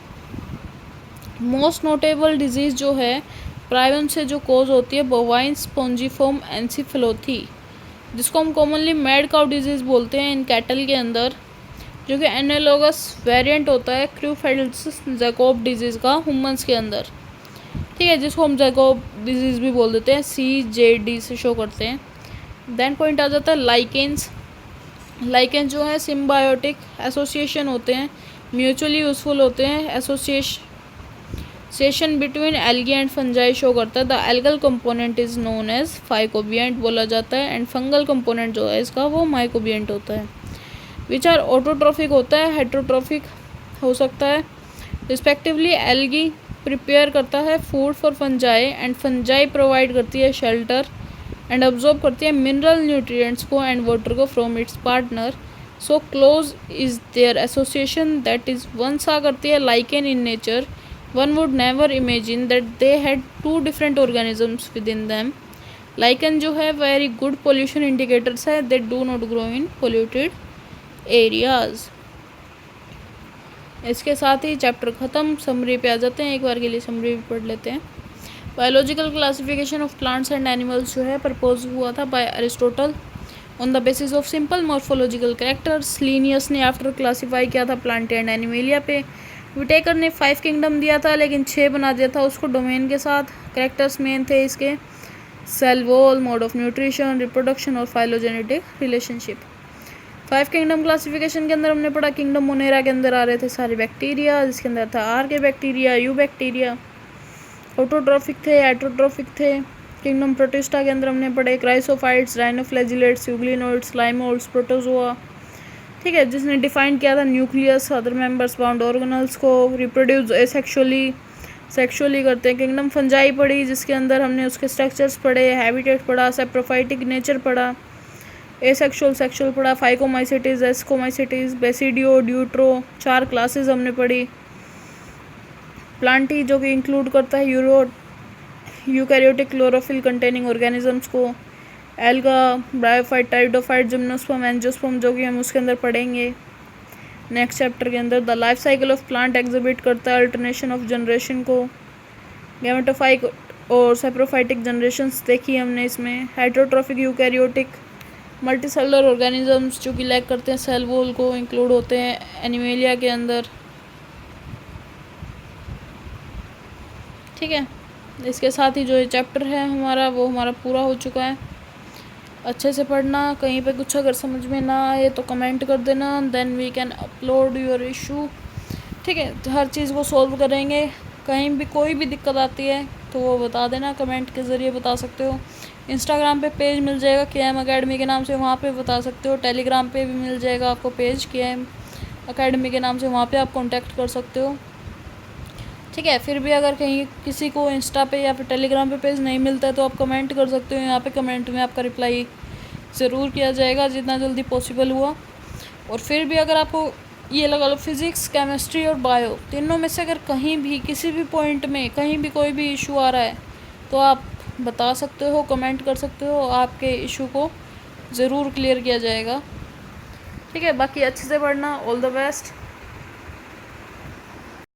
मोस्ट नोटेबल डिजीज़ जो है प्रायन से जो कोज होती है बोवाइन स्पॉन्जिफॉर्म एंसीफेलोथी, जिसको हम कॉमनली मैड काउ डिजीज़ बोलते हैं इन कैटल के अंदर, जो कि एनालोगस वेरिएंट होता है क्रूफेल्ड्स जैकोब डिजीज़ का ह्यूमंस के अंदर। ठीक है, जिसको हम जैकोब डिजीज़ भी बोल देते हैं, CJD से शो करते हैं। देन पॉइंट आ जाता है लाइकेंस। लाइकेन जो है सिम्बायोटिक एसोसिएशन होते हैं, म्यूचुअली यूजफुल होते हैं। Association between algae and fungi show करता है। The algal component is known as phycobiont बोला जाता है, एंड फंगल कंपोनेंट जो है इसका वो माइकोबिएंट होता है। विच आर ऑटोट्रॉफिक होता है, हेट्रोट्रॉफिक हो सकता है रिस्पेक्टिवली। एल्गी प्रिपेयर करता है food for fungi, and fungi provide करती है शेल्टर एंड अब्जॉर्ब करती है मिनरल न्यूट्रिएंट्स को एंड वाटर को from its partner. So close is their association that is one saw करती है lichen in nature, one would never imagine that they had two different organisms within them. Lichen जो है very good pollution indicators है, they do not grow in polluted areas. इसके साथ ही chapter ख़त्म, summary पे आ जाते हैं, एक बार के लिए समरी भी पढ़ लेते हैं। Biological classification of plants and animals जो है प्रपोज हुआ था by Aristotle on the basis of simple morphological characters. Linnaeus ने आफ्टर क्लासीफाई किया था प्लांट एंड एनिमेलिया पे। विटेकर ने 5 किंगडम दिया था लेकिन 6 बना दिया था उसको डोमेन के साथ। कैरेक्टर्स मेन थे इसके cell wall, mode of nutrition, reproduction और फाइलोजेनेटिक रिलेशनशिप। 5 किंगडम क्लासिफिकेशन के अंदर हमने पढ़ा किंगडम मोनेरा के अंदर आ रहे थे सारे बैक्टीरिया, जिसके अंदर था आर के बैक्टीरिया, यू बैक्टीरिया, ऑटोट्रॉफिक थे, हेटेरोट्रॉफिक थे। किंगडम प्रोटिस्टा के अंदर हमने पढ़े क्राइसोफाइट्स, राइनोफ्लैजिलेट्स, यूग्लिनोइड्स, लाइमोइड्स, प्रोटोजोआ। ठीक है, जिसने डिफाइन किया था nucleus, other members, bound organelles को, रिप्रोड्यूस एसेक्सुअली, सेक्सुअली करते हैं। किंगडम फंजाई पढ़ी, जिसके अंदर हमने उसके स्ट्रक्चर्स पढ़े, हैबिटेट पढ़ा, सेप्रोफाइटिक नेचर पढ़ा, एसेक्सुअल, सेक्सुअल पढ़ा, फाइकोमाइसिटीज, एस्कोमाइसिटीज, बेसिडियो, ड्यूट्रो, 4 क्लासेस हमने पढ़ी। प्लांटी जो कि इंक्लूड करता है यूकैरियोटिक क्लोरोफिल कंटेनिंग ऑर्गेनिजम्स को, एल्गा, ब्रायोफाइट, टाइडोफाइट, जिम्नोस्पर्म, एंजियोस्पर्म जो कि हम उसके अंदर पढ़ेंगे नेक्स्ट चैप्टर के अंदर। The life cycle of plant exhibit करता है अल्टरनेशन ऑफ जनरेशन को। गैमेटोफाइक और सेप्रोफाइटिक जनरेशंस देखी हमने इसमें। हेटेरोट्रॉफिक यूकैरियोटिक मल्टीसेलुलर ऑर्गेनिजम्स जो कि लैक करते हैं सेल वॉल को, इंक्लूड होते हैं एनिमेलिया के अंदर। ठीक है, इसके साथ ही जो ये चैप्टर है हमारा वो हमारा पूरा हो चुका है। अच्छे से पढ़ना, कहीं पे कुछ अगर समझ में ना आए तो कमेंट कर देना, then we can upload your issue. ठीक है, तो हर चीज़ को सॉल्व करेंगे। कहीं भी कोई भी दिक्कत आती है तो वो बता देना, कमेंट के ज़रिए बता सकते हो। इंस्टाग्राम पे पेज मिल जाएगा KM अकेडमी के नाम से, वहाँ पे बता सकते हो। टेलीग्राम पे भी मिल जाएगा आपको पेज KM अकेडमी के नाम से, वहाँ पे आप कांटेक्ट कर सकते हो। ठीक है, फिर भी अगर कहीं किसी को इंस्टा पे या फिर टेलीग्राम पे पेज नहीं मिलता है तो आप कमेंट कर सकते हो। यहाँ पे कमेंट में आपका रिप्लाई ज़रूर किया जाएगा जितना जल्दी पॉसिबल हुआ। और फिर भी अगर आपको ये लगा लो फिज़िक्स, केमिस्ट्री और बायो तीनों में से अगर कहीं भी किसी भी पॉइंट में कहीं भी कोई भी इशू आ रहा है तो आप बता सकते हो, कमेंट कर सकते हो, आपके इशू को ज़रूर क्लियर किया जाएगा। ठीक है, बाकी अच्छे से पढ़ना। All the best.